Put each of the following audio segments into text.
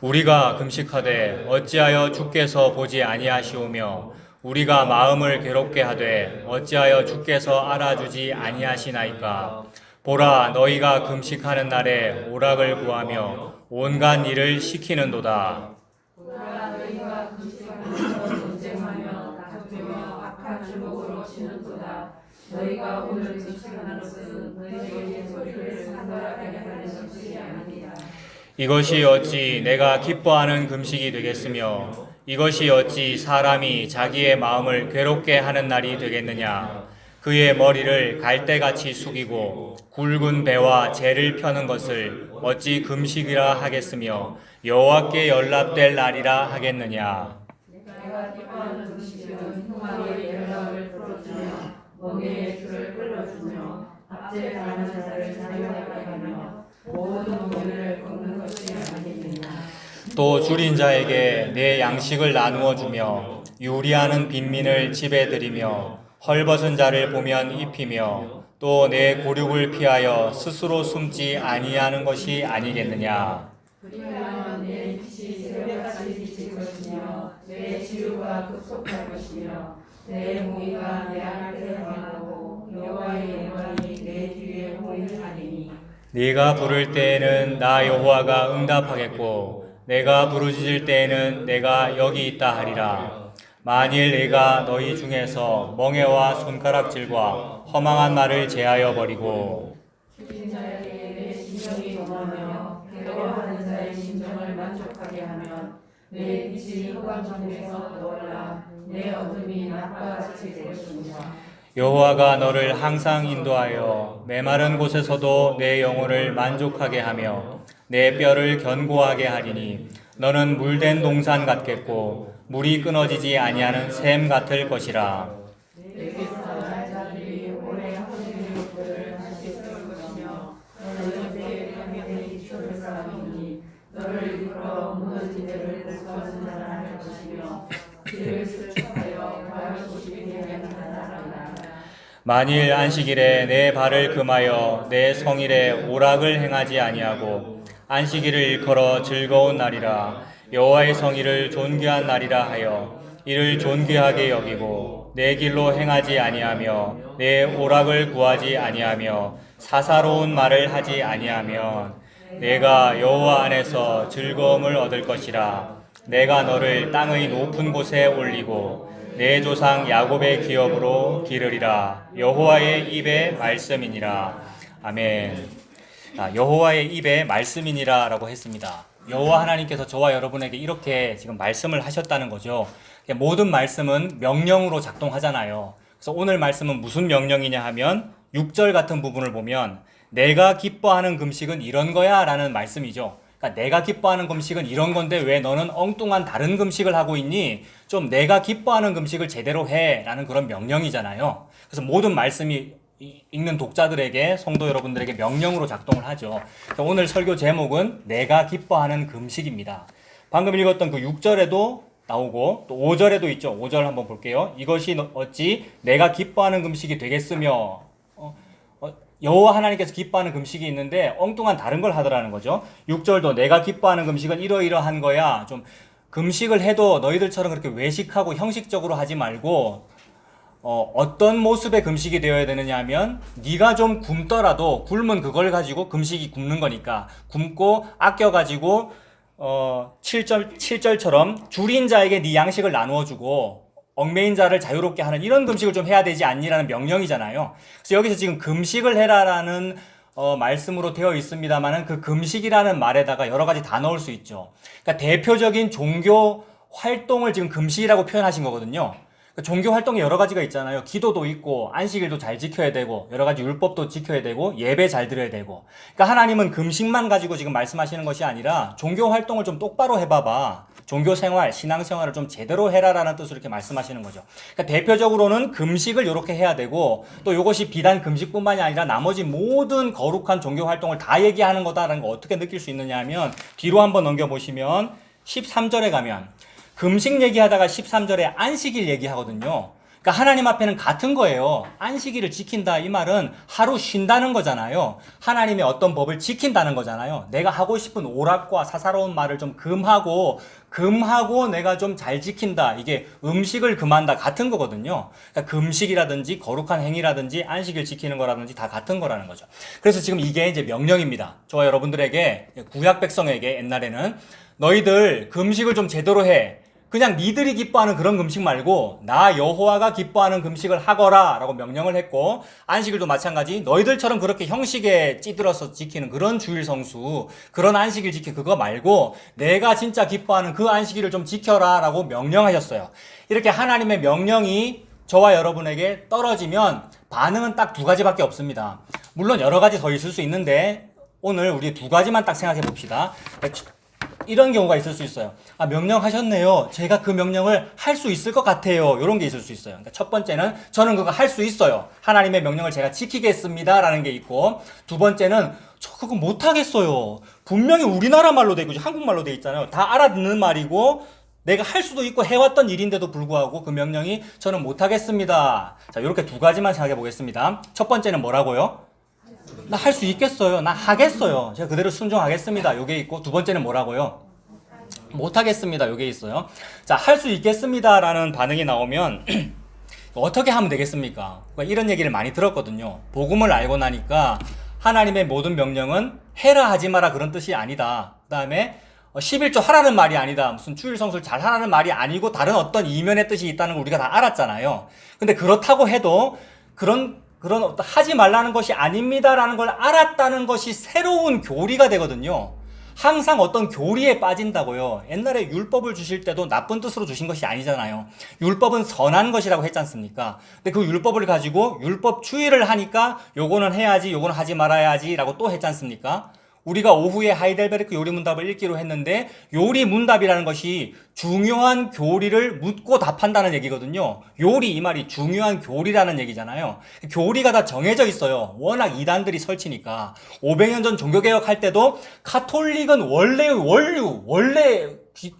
우리가 금식하되 어찌하여 주께서 보지 아니하시오며 우리가 마음을 괴롭게 하되 어찌하여 주께서 알아주지 아니하시나이까. 보라, 너희가 금식하는 날에 오락을 구하며 온갖 일을 시키는도다. 보라, 너희가 금식하면서 논쟁하며 다투며 악한 주먹으로 치는도다. 너희가 오늘 금식하는 것은 너희의 소리를 상달하게 하는 것이 아니라. 이것이 어찌 내가 기뻐하는 금식이 되겠으며 이것이 어찌 사람이 자기의 마음을 괴롭게 하는 날이 되겠느냐. 그의 머리를 갈대같이 숙이고 굵은 배와 재를 펴는 것을 어찌 금식이라 하겠으며 여호와께 연락될 날이라 하겠느냐. 내가 기뻐하는 금식은 흉악의 연락을 풀어주며 멍에의 줄을 끌어주며 압제당하는 자를 자유하게 하며 모든 고뇌를 꺾는 것이 아니겠느냐. 또 줄인 자에게 내 양식을 나누어 주며 유리하는 빈민을 집에 들이며 헐벗은 자를 보면 입히며 또 내 고륙을 피하여 스스로 숨지 아니하는 것이 아니겠느냐. 그리하면 내 빛이 새벽같이 비칠 것이며 내 치유가 급속할 것이며 내 무기가 내 앞에 행하고 여호와의 영광이 내 뒤에 호위하리니. 네가 부를 때에는 나 여호와가 응답하겠고 내가 부르짖을 때에는 내가 여기 있다 하리라. 만일 내가 너희 중에서 멍에와 손가락질과 허망한 말을 제하여 버리고 죽인 자에게 내 심정이 동하며 괴로워하는 자의 심정을 만족하게 하면 내 빛이 흑암 중에서 떠올라 내 어둠이 낮과 같이 될 것이니라. 여호와가 너를 항상 인도하여 메마른 곳에서도 내 영혼을 만족하게 하며 내 뼈를 견고하게 하리니 너는 물된 동산 같겠고 물이 끊어지지 아니하는 샘 같을 것이라. 내게서 날 자들이 오래 하는 것들을 다시 세울 것이며 너는 내 편에 기초를 쌓으니 너를 이끌어 무너진 데를 복수하는 자라 할 것이며 길을 슬쩍하여 바르고 싶게 하는 자라. 만일 안식일에 내 발을 금하여 내 성일에 오락을 행하지 아니하고 안식일을 일컬어 즐거운 날이라 여호와의 성일을 존귀한 날이라 하여 이를 존귀하게 여기고 내 길로 행하지 아니하며 내 오락을 구하지 아니하며 사사로운 말을 하지 아니하면 내가 여호와 안에서 즐거움을 얻을 것이라. 내가 너를 땅의 높은 곳에 올리고 내 조상 야곱의 기업으로 기르리라. 여호와의 입의 말씀이니라. 아멘. 여호와의 입의 말씀이니라라고 했습니다. 여호와 하나님께서 저와 여러분에게 이렇게 지금 말씀을 하셨다는 거죠. 모든 말씀은 명령으로 작동하잖아요. 그래서 오늘 말씀은 무슨 명령이냐 하면 6절 같은 부분을 보면 내가 기뻐하는 금식은 이런 거야 라는 말씀이죠. 그러니까 내가 기뻐하는 금식은 이런 건데 왜 너는 엉뚱한 다른 금식을 하고 있니? 좀 내가 기뻐하는 금식을 제대로 해 라는 그런 명령이잖아요. 그래서 모든 말씀이 읽는 독자들에게, 성도 여러분들에게 명령으로 작동을 하죠. 오늘 설교 제목은 내가 기뻐하는 금식입니다. 방금 읽었던 그 6절에도 나오고 또 5절에도 있죠. 5절 한번 볼게요. 이것이 어찌 내가 기뻐하는 금식이 되겠으며 여호와 하나님께서 기뻐하는 금식이 있는데 엉뚱한 다른 걸 하더라는 거죠. 6절도 내가 기뻐하는 금식은 이러이러한 거야. 좀 금식을 해도 너희들처럼 그렇게 외식하고 형식적으로 하지 말고 어떤 모습의 금식이 되어야 되느냐 하면 네가 좀 굶더라도 굶은 그걸 가지고 금식이 굶는 거니까 굶고 아껴가지고 7절처럼 줄인 자에게 네 양식을 나누어 주고 얽매인 자를 자유롭게 하는 이런 금식을 좀 해야 되지 않니라는 명령이잖아요. 그래서 여기서 지금 금식을 해라라는 말씀으로 되어 있습니다만은 그 금식이라는 말에다가 여러 가지 다 넣을 수 있죠. 그러니까 대표적인 종교 활동을 지금 금식이라고 표현하신 거거든요. 종교 활동이 여러 가지가 있잖아요. 기도도 있고 안식일도 잘 지켜야 되고 여러 가지 율법도 지켜야 되고 예배 잘 드려야 되고. 그러니까 하나님은 금식만 가지고 지금 말씀하시는 것이 아니라 종교 활동을 좀 똑바로 해봐봐. 종교 생활, 신앙 생활을 좀 제대로 해라라는 뜻으로 이렇게 말씀하시는 거죠. 그러니까 대표적으로는 금식을 이렇게 해야 되고 또 이것이 비단 금식뿐만이 아니라 나머지 모든 거룩한 종교 활동을 다 얘기하는 거다라는 거 어떻게 느낄 수 있느냐 하면 뒤로 한번 넘겨보시면 13절에 가면 금식 얘기하다가 13절에 안식일 얘기하거든요. 그러니까 하나님 앞에는 같은 거예요. 안식일을 지킨다 이 말은 하루 쉰다는 거잖아요. 하나님의 어떤 법을 지킨다는 거잖아요. 내가 하고 싶은 오락과 사사로운 말을 좀 금하고 내가 좀 잘 지킨다. 이게 음식을 금한다 같은 거거든요. 그러니까 금식이라든지 거룩한 행위라든지 안식일 지키는 거라든지 다 같은 거라는 거죠. 그래서 지금 이게 이제 명령입니다. 저와 여러분들에게, 구약 백성에게 옛날에는 너희들 금식을 좀 제대로 해. 그냥 니들이 기뻐하는 그런 금식 말고 나 여호와가 기뻐하는 금식을 하거라 라고 명령을 했고, 안식일도 마찬가지 너희들처럼 그렇게 형식에 찌들어서 지키는 그런 주일 성수, 그런 안식일 그거 말고 내가 진짜 기뻐하는 그 안식일을 좀 지켜라 라고 명령하셨어요. 이렇게 하나님의 명령이 저와 여러분에게 떨어지면 반응은 딱 두 가지밖에 없습니다. 물론 여러 가지 더 있을 수 있는데 오늘 우리 두 가지만 딱 생각해 봅시다. 이런 경우가 있을 수 있어요. 명령하셨네요. 제가 그 명령을 할 수 있을 것 같아요. 이런 게 있을 수 있어요. 그러니까 첫 번째는 저는 그거 할 수 있어요. 하나님의 명령을 제가 지키겠습니다. 라는 게 있고, 두 번째는 저 그거 못하겠어요. 분명히 우리나라 말로 돼 있고 한국말로 돼 있잖아요. 다 알아듣는 말이고 내가 할 수도 있고 해왔던 일인데도 불구하고 그 명령이 저는 못하겠습니다. 자, 이렇게 두 가지만 생각해 보겠습니다. 첫 번째는 뭐라고요? 나 할 수 있겠어요. 나 하겠어요. 제가 그대로 순종하겠습니다. 요게 있고, 두 번째는 뭐라고요? 못하겠습니다. 요게 있어요. 자, 할 수 있겠습니다라는 반응이 나오면 어떻게 하면 되겠습니까? 이런 얘기를 많이 들었거든요. 복음을 알고 나니까 하나님의 모든 명령은 해라 하지 마라 그런 뜻이 아니다. 그 다음에 11조 하라는 말이 아니다. 무슨 주일 성수를 잘 하라는 말이 아니고 다른 어떤 이면의 뜻이 있다는 걸 우리가 다 알았잖아요. 근데 그렇다고 해도 그런 하지 말라는 것이 아닙니다라는 걸 알았다는 것이 새로운 교리가 되거든요. 항상 어떤 교리에 빠진다고요. 옛날에 율법을 주실 때도 나쁜 뜻으로 주신 것이 아니잖아요. 율법은 선한 것이라고 했지 않습니까? 근데 그 율법을 가지고 율법 주의를 하니까 요거는 해야지, 요거는 하지 말아야지 라고 또 했지 않습니까? 우리가 오후에 하이델베르크 요리문답을 읽기로 했는데 요리문답이라는 것이 중요한 교리를 묻고 답한다는 얘기거든요. 요리 이 말이 중요한 교리라는 얘기잖아요. 교리가 다 정해져 있어요. 워낙 이단들이 설치니까. 500년 전 종교개혁 할 때도 카톨릭은 원래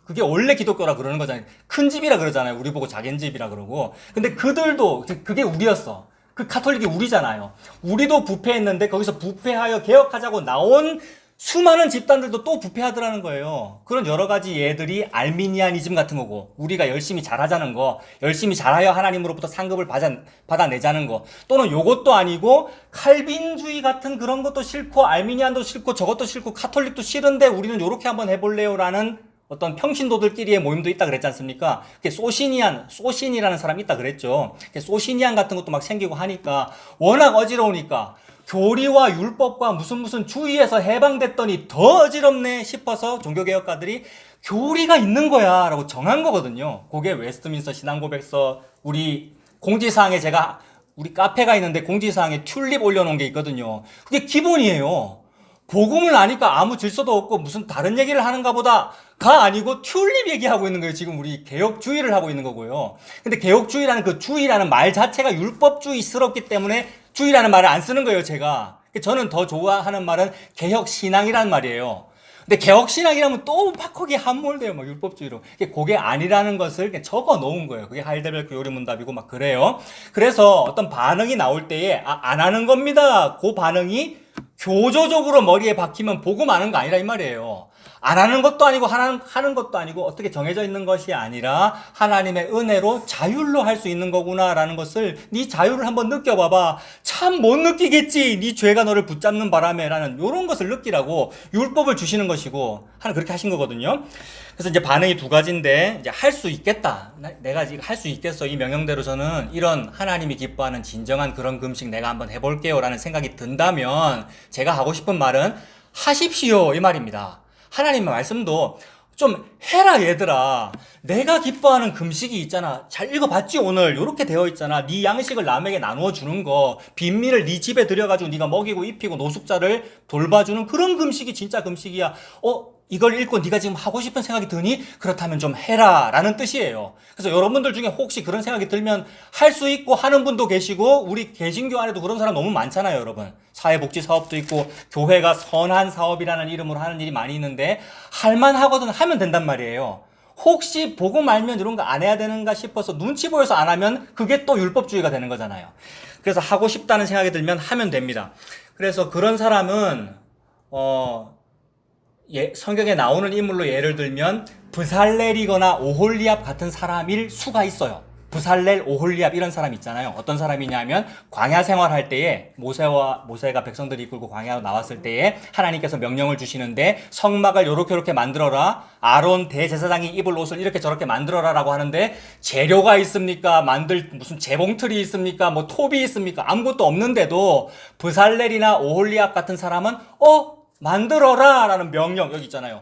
그게 원래 기독교라 그러는 거잖아요. 큰 집이라 그러잖아요. 우리 보고 작은 집이라 그러고. 근데 그들도 그게 우리였어. 그 카톨릭이 우리잖아요. 우리도 부패했는데 거기서 부패하여 개혁하자고 나온 수많은 집단들도 또 부패하더라는 거예요. 그런 여러 가지 예들이 알미니아니즘 같은 거고, 우리가 열심히 잘하자는 거, 열심히 잘하여 하나님으로부터 상급을 받아내자는 거, 또는 요것도 아니고 칼빈주의 같은 그런 것도 싫고 알미니안도 싫고 저것도 싫고 카톨릭도 싫은데 우리는 요렇게 한번 해볼래요라는 어떤 평신도들끼리의 모임도 있다 그랬지 않습니까? 소신이라는 사람이 있다 그랬죠. 소신이안 같은 것도 막 생기고 하니까 워낙 어지러우니까 교리와 율법과 무슨 주의에서 해방됐더니 더 어지럽네 싶어서 종교개혁가들이 교리가 있는 거야 라고 정한 거거든요. 그게 웨스트민스터 신앙고백서, 우리 공지사항에 우리 카페가 있는데 공지사항에 튤립 올려놓은 게 있거든요. 그게 기본이에요. 복음을 아니까 아무 질서도 없고 무슨 다른 얘기를 하는가 보다가 아니고 튤립 얘기하고 있는 거예요. 지금 우리 개혁주의를 하고 있는 거고요. 근데 개혁주의라는 그 주의라는 말 자체가 율법주의스럽기 때문에 주의라는 말을 안 쓰는 거예요, 제가. 저는 더 좋아하는 말은 개혁신앙이라는 말이에요. 근데 개혁신앙이라면 또 막 거기에 함몰돼요, 막 율법주의로. 그게 아니라는 것을 적어 놓은 거예요. 그게 하이델베르크 요리문답이고 막 그래요. 그래서 어떤 반응이 나올 때에 안 하는 겁니다. 그 반응이 교조적으로 머리에 박히면 복음 아는 거 아니라 이 말이에요. 안 하는 것도 아니고 하는 것도 아니고 어떻게 정해져 있는 것이 아니라 하나님의 은혜로 자율로 할 수 있는 거구나라는 것을 네 자율을 한번 느껴봐봐. 참 못 느끼겠지. 네 죄가 너를 붙잡는 바람에라는 이런 것을 느끼라고 율법을 주시는 것이고 하나 그렇게 하신 거거든요. 그래서 이제 반응이 두 가지인데 이제 할 수 있겠다. 내가 지금 할 수 있겠어. 이 명령대로 저는 이런 하나님이 기뻐하는 진정한 그런 금식 내가 한번 해볼게요라는 생각이 든다면 제가 하고 싶은 말은 하십시오 이 말입니다. 하나님의 말씀도 좀 해라 얘들아. 내가 기뻐하는 금식이 있잖아. 잘 읽어봤지 오늘. 요렇게 되어 있잖아. 네 양식을 남에게 나누어 주는 거, 빈민을 네 집에 들여가지고 네가 먹이고 입히고 노숙자를 돌봐주는 그런 금식이 진짜 금식이야. 이걸 읽고 네가 지금 하고 싶은 생각이 드니? 그렇다면 좀 해라 라는 뜻이에요. 그래서 여러분들 중에 혹시 그런 생각이 들면 할 수 있고 하는 분도 계시고 우리 개신교 안에도 그런 사람 너무 많잖아요, 여러분. 사회복지 사업도 있고 교회가 선한 사업이라는 이름으로 하는 일이 많이 있는데 할만하거든 하면 된단 말이에요. 혹시 보고 말면 이런 거 안 해야 되는가 싶어서 눈치 보여서 안 하면 그게 또 율법주의가 되는 거잖아요. 그래서 하고 싶다는 생각이 들면 하면 됩니다. 그래서 그런 사람은 성경에 나오는 인물로 예를 들면 브살렐이거나 오홀리압 같은 사람일 수가 있어요. 브살렐, 오홀리압 이런 사람 있잖아요. 어떤 사람이냐면 광야 생활할 때에 모세가 백성들이 이끌고 광야로 나왔을 때에 하나님께서 명령을 주시는데 성막을 요렇게 만들어라. 아론 대제사장이 입을 옷을 이렇게 저렇게 만들어라라고 하는데 재료가 있습니까? 무슨 재봉틀이 있습니까? 뭐 톱이 있습니까? 아무것도 없는데도 브살렐이나 오홀리압 같은 사람은 만들어라 라는 명령 여기 있잖아요.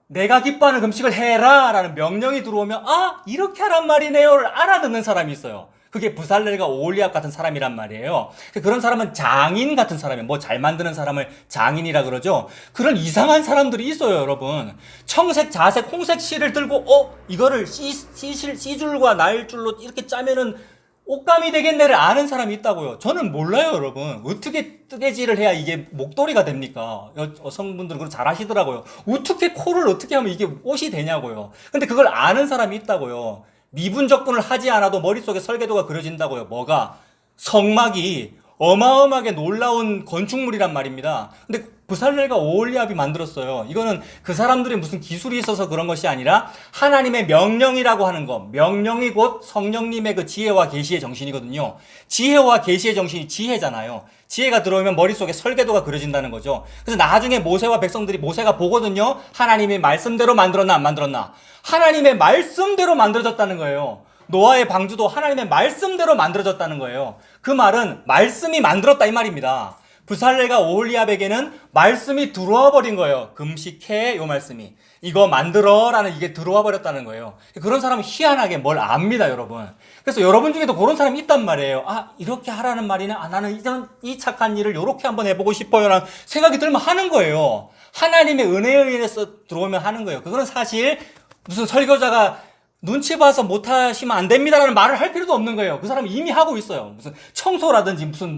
내가 기뻐하는 금식을 해라 라는 명령이 들어오면 이렇게 하란 말이네요를 알아듣는 사람이 있어요. 그게 브살렐과 오홀리압 같은 사람이란 말이에요. 그런 사람은 장인 같은 사람이에요. 뭐 잘 만드는 사람을 장인이라 그러죠. 그런 이상한 사람들이 있어요, 여러분. 청색, 자색, 홍색 실을 들고 이거를 C줄과 나일줄로 이렇게 짜면은 옷감이 되겠네를 아는 사람이 있다고요. 저는 몰라요, 여러분. 어떻게 뜨개질을 해야 이게 목도리가 됩니까? 여성분들은 그걸 잘 하시더라고요. 어떻게 코를 어떻게 하면 이게 옷이 되냐고요. 근데 그걸 아는 사람이 있다고요. 미분적분을 하지 않아도 머릿속에 설계도가 그려진다고요. 뭐가? 성막이 어마어마하게 놀라운 건축물이란 말입니다. 근데 브살렐과 오홀리압이 만들었어요. 이거는 그 사람들이 무슨 기술이 있어서 그런 것이 아니라 하나님의 명령이라고 하는 것. 명령이 곧 성령님의 그 지혜와 계시의 정신이거든요. 지혜와 계시의 정신이 지혜잖아요. 지혜가 들어오면 머릿속에 설계도가 그려진다는 거죠. 그래서 나중에 모세가 보거든요. 하나님의 말씀대로 만들었나 안 만들었나. 하나님의 말씀대로 만들어졌다는 거예요. 노아의 방주도 하나님의 말씀대로 만들어졌다는 거예요. 그 말은 말씀이 만들었다 이 말입니다. 브살렐과 오홀리압에게는 말씀이 들어와 버린 거예요. 금식해 요 말씀이. 이거 만들어라는 이게 들어와 버렸다는 거예요. 그런 사람은 희한하게 뭘 압니다, 여러분. 그래서 여러분 중에도 그런 사람이 있단 말이에요. 이렇게 하라는 말이네. 나는 이 착한 일을 이렇게 한번 해보고 싶어요. 라는 생각이 들면 하는 거예요. 하나님의 은혜에 의해서 들어오면 하는 거예요. 그거는 사실 무슨 설교자가 눈치 봐서 못하시면 안 됩니다라는 말을 할 필요도 없는 거예요. 그 사람은 이미 하고 있어요. 무슨 청소라든지 무슨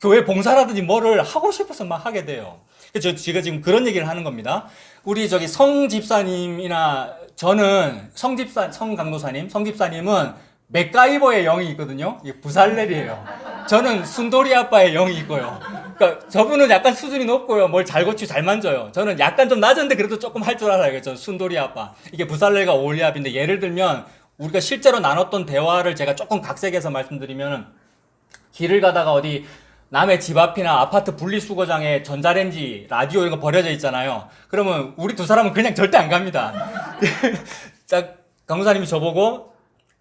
교회 봉사라든지 뭐를 하고 싶어서 막 하게 돼요. 그래서 제가 지금 그런 얘기를 하는 겁니다. 우리 성 집사님이나 저는 성 집사님은 맥가이버의 영이 있거든요. 이게 브살렐이에요. 저는 순돌이 아빠의 영이 있고요. 그러니까 저분은 약간 수준이 높고요. 뭘 잘 고치고 잘 만져요. 저는 약간 좀 낮은데 그래도 조금 할 줄 알아요. 저는 순돌이 아빠. 이게 브살렐과 오홀리압인데 예를 들면 우리가 실제로 나눴던 대화를 제가 조금 각색해서 말씀드리면 길을 가다가 어디 남의 집 앞이나 아파트 분리수거장에 전자레인지, 라디오 이런 거 버려져 있잖아요. 그러면 우리 두 사람은 그냥 절대 안 갑니다. 강무사님이 저보고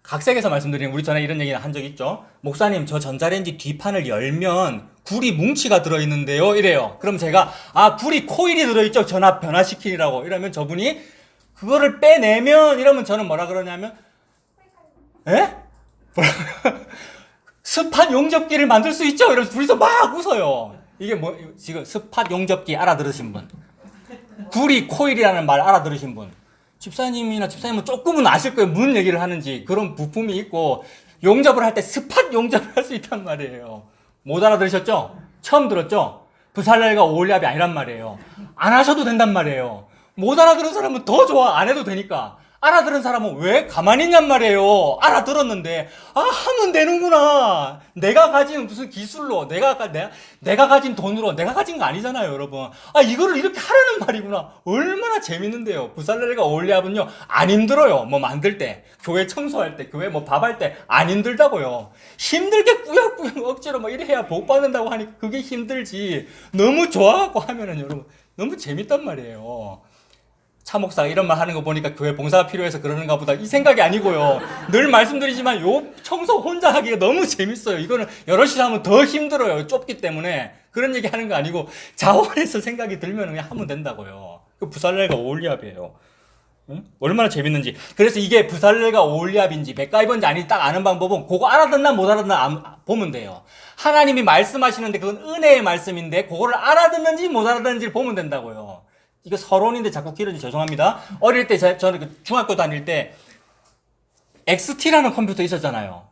각색해서 말씀드리면 우리 전에 이런 얘기 한 적 있죠. 목사님 저 전자레인지 뒷판을 열면 구리 뭉치가 들어있는데요 이래요. 그럼 제가 구리 코일이 들어있죠. 전압 변화시키라고 이러면 저분이 그거를 빼내면 이러면 저는 뭐라 그러냐면 스팟 용접기를 만들 수 있죠? 이러면서 둘이서 막 웃어요. 이게 지금 스팟 용접기 알아들으신 분? 구리 코일이라는 말 알아들으신 분? 집사님은 조금은 아실 거예요. 무슨 얘기를 하는지. 그런 부품이 있고, 용접을 할 때 스팟 용접을 할 수 있단 말이에요. 못 알아들으셨죠? 처음 들었죠? 브살렐과 오홀리압이 아니란 말이에요. 안 하셔도 된단 말이에요. 못 알아들은 사람은 더 좋아. 안 해도 되니까. 알아들은 사람은 왜 가만히 있냔 말이에요. 알아들었는데 하면 되는구나. 내가 가진 무슨 기술로 내가 가진 돈으로 내가 가진 거 아니잖아요, 여러분. 이거를 이렇게 하라는 말이구나. 얼마나 재밌는데요. 브살렐과 오홀리압은요 안 힘들어요. 만들 때, 교회 청소할 때, 교회 밥할 때 안 힘들다고요. 힘들게 꾸역꾸역 억지로 이래 해야 복 받는다고 하니 그게 힘들지. 너무 좋아갖고 하면은 여러분 너무 재밌단 말이에요. 차 목사가 이런 말 하는 거 보니까 교회 봉사가 필요해서 그러는가 보다 이 생각이 아니고요. 늘 말씀드리지만 요 청소 혼자 하기가 너무 재밌어요. 이거는 여럿이 하면 더 힘들어요. 좁기 때문에. 그런 얘기 하는 거 아니고 자원해서 생각이 들면 그냥 하면 된다고요. 그 브살렐과 오홀리압이에요. 응? 얼마나 재밌는지. 그래서 이게 브살렐과 오홀리압인지 맥가이버인지 아닌지 딱 아는 방법은 그거 알아듣나 못 알아듣나 보면 돼요. 하나님이 말씀하시는데 그건 은혜의 말씀인데 그거를 알아듣는지 못 알아듣는지를 보면 된다고요. 이거 서론인데 자꾸 길어지 죄송합니다. 어릴 때 저는 중학교 다닐 때 XT라는 컴퓨터 있었잖아요.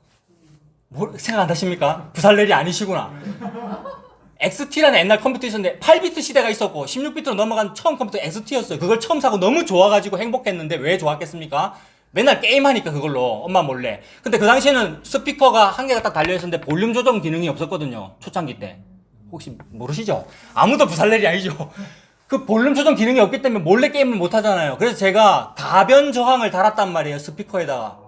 생각 안 하십니까? 브살렐이 아니시구나. XT라는 옛날 컴퓨터 있었는데 8비트 시대가 있었고 16비트로 넘어간 처음 컴퓨터 XT였어요. 그걸 처음 사고 너무 좋아가지고 행복했는데 왜 좋았겠습니까? 맨날 게임하니까 그걸로 엄마 몰래. 근데 그 당시에는 스피커가 한 개가 딱 달려있었는데 볼륨 조정 기능이 없었거든요. 초창기 때. 혹시 모르시죠? 아무도 부살렐이 아니죠. 그 볼륨 조정 기능이 없기 때문에 몰래 게임을 못 하잖아요. 그래서 제가 가변 저항을 달았단 말이에요. 스피커에다가.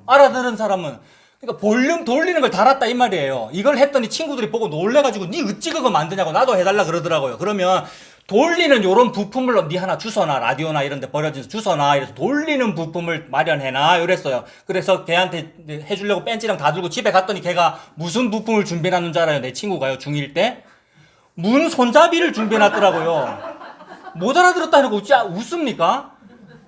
알아들은 사람은. 그러니까 볼륨 돌리는 걸 달았다 이 말이에요. 이걸 했더니 친구들이 보고 놀래가지고 니 어찌 그거 만드냐고 나도 해달라 그러더라고요. 그러면 돌리는 요런 부품을 니 하나 주워놔. 라디오나 이런 데 버려진 주워놔. 이래서 돌리는 부품을 마련해놔. 이랬어요. 그래서 걔한테 해주려고 벤치랑 다 들고 집에 갔더니 걔가 무슨 부품을 준비해놨는 줄 알아요? 내 친구가요. 중1 때. 문 손잡이를 준비해놨더라고요. 못 알아들었다 해놓고 웃습니까?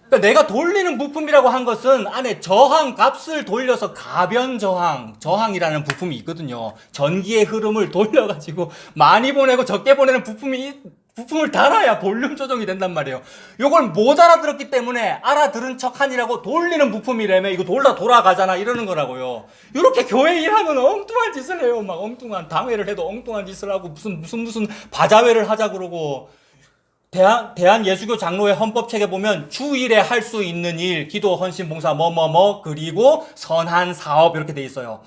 그러니까 내가 돌리는 부품이라고 한 것은 안에 저항 값을 돌려서 가변 저항이라는 부품이 있거든요. 전기의 흐름을 돌려가지고 많이 보내고 적게 보내는 부품을 달아야 볼륨 조정이 된단 말이에요. 요걸 못 알아들었기 때문에 알아들은 척하니라고 돌리는 부품이라며 이거 돌아가잖아 이러는 거라고요. 이렇게 교회 일하면 엉뚱한 짓을 해요. 막 엉뚱한 당회를 해도 엉뚱한 짓을 하고 무슨 바자회를 하자 그러고. 대한예수교 장로회 헌법책에 보면 주일에 할 수 있는 일, 기도, 헌신, 봉사, 그리고 선한 사업 이렇게 돼 있어요.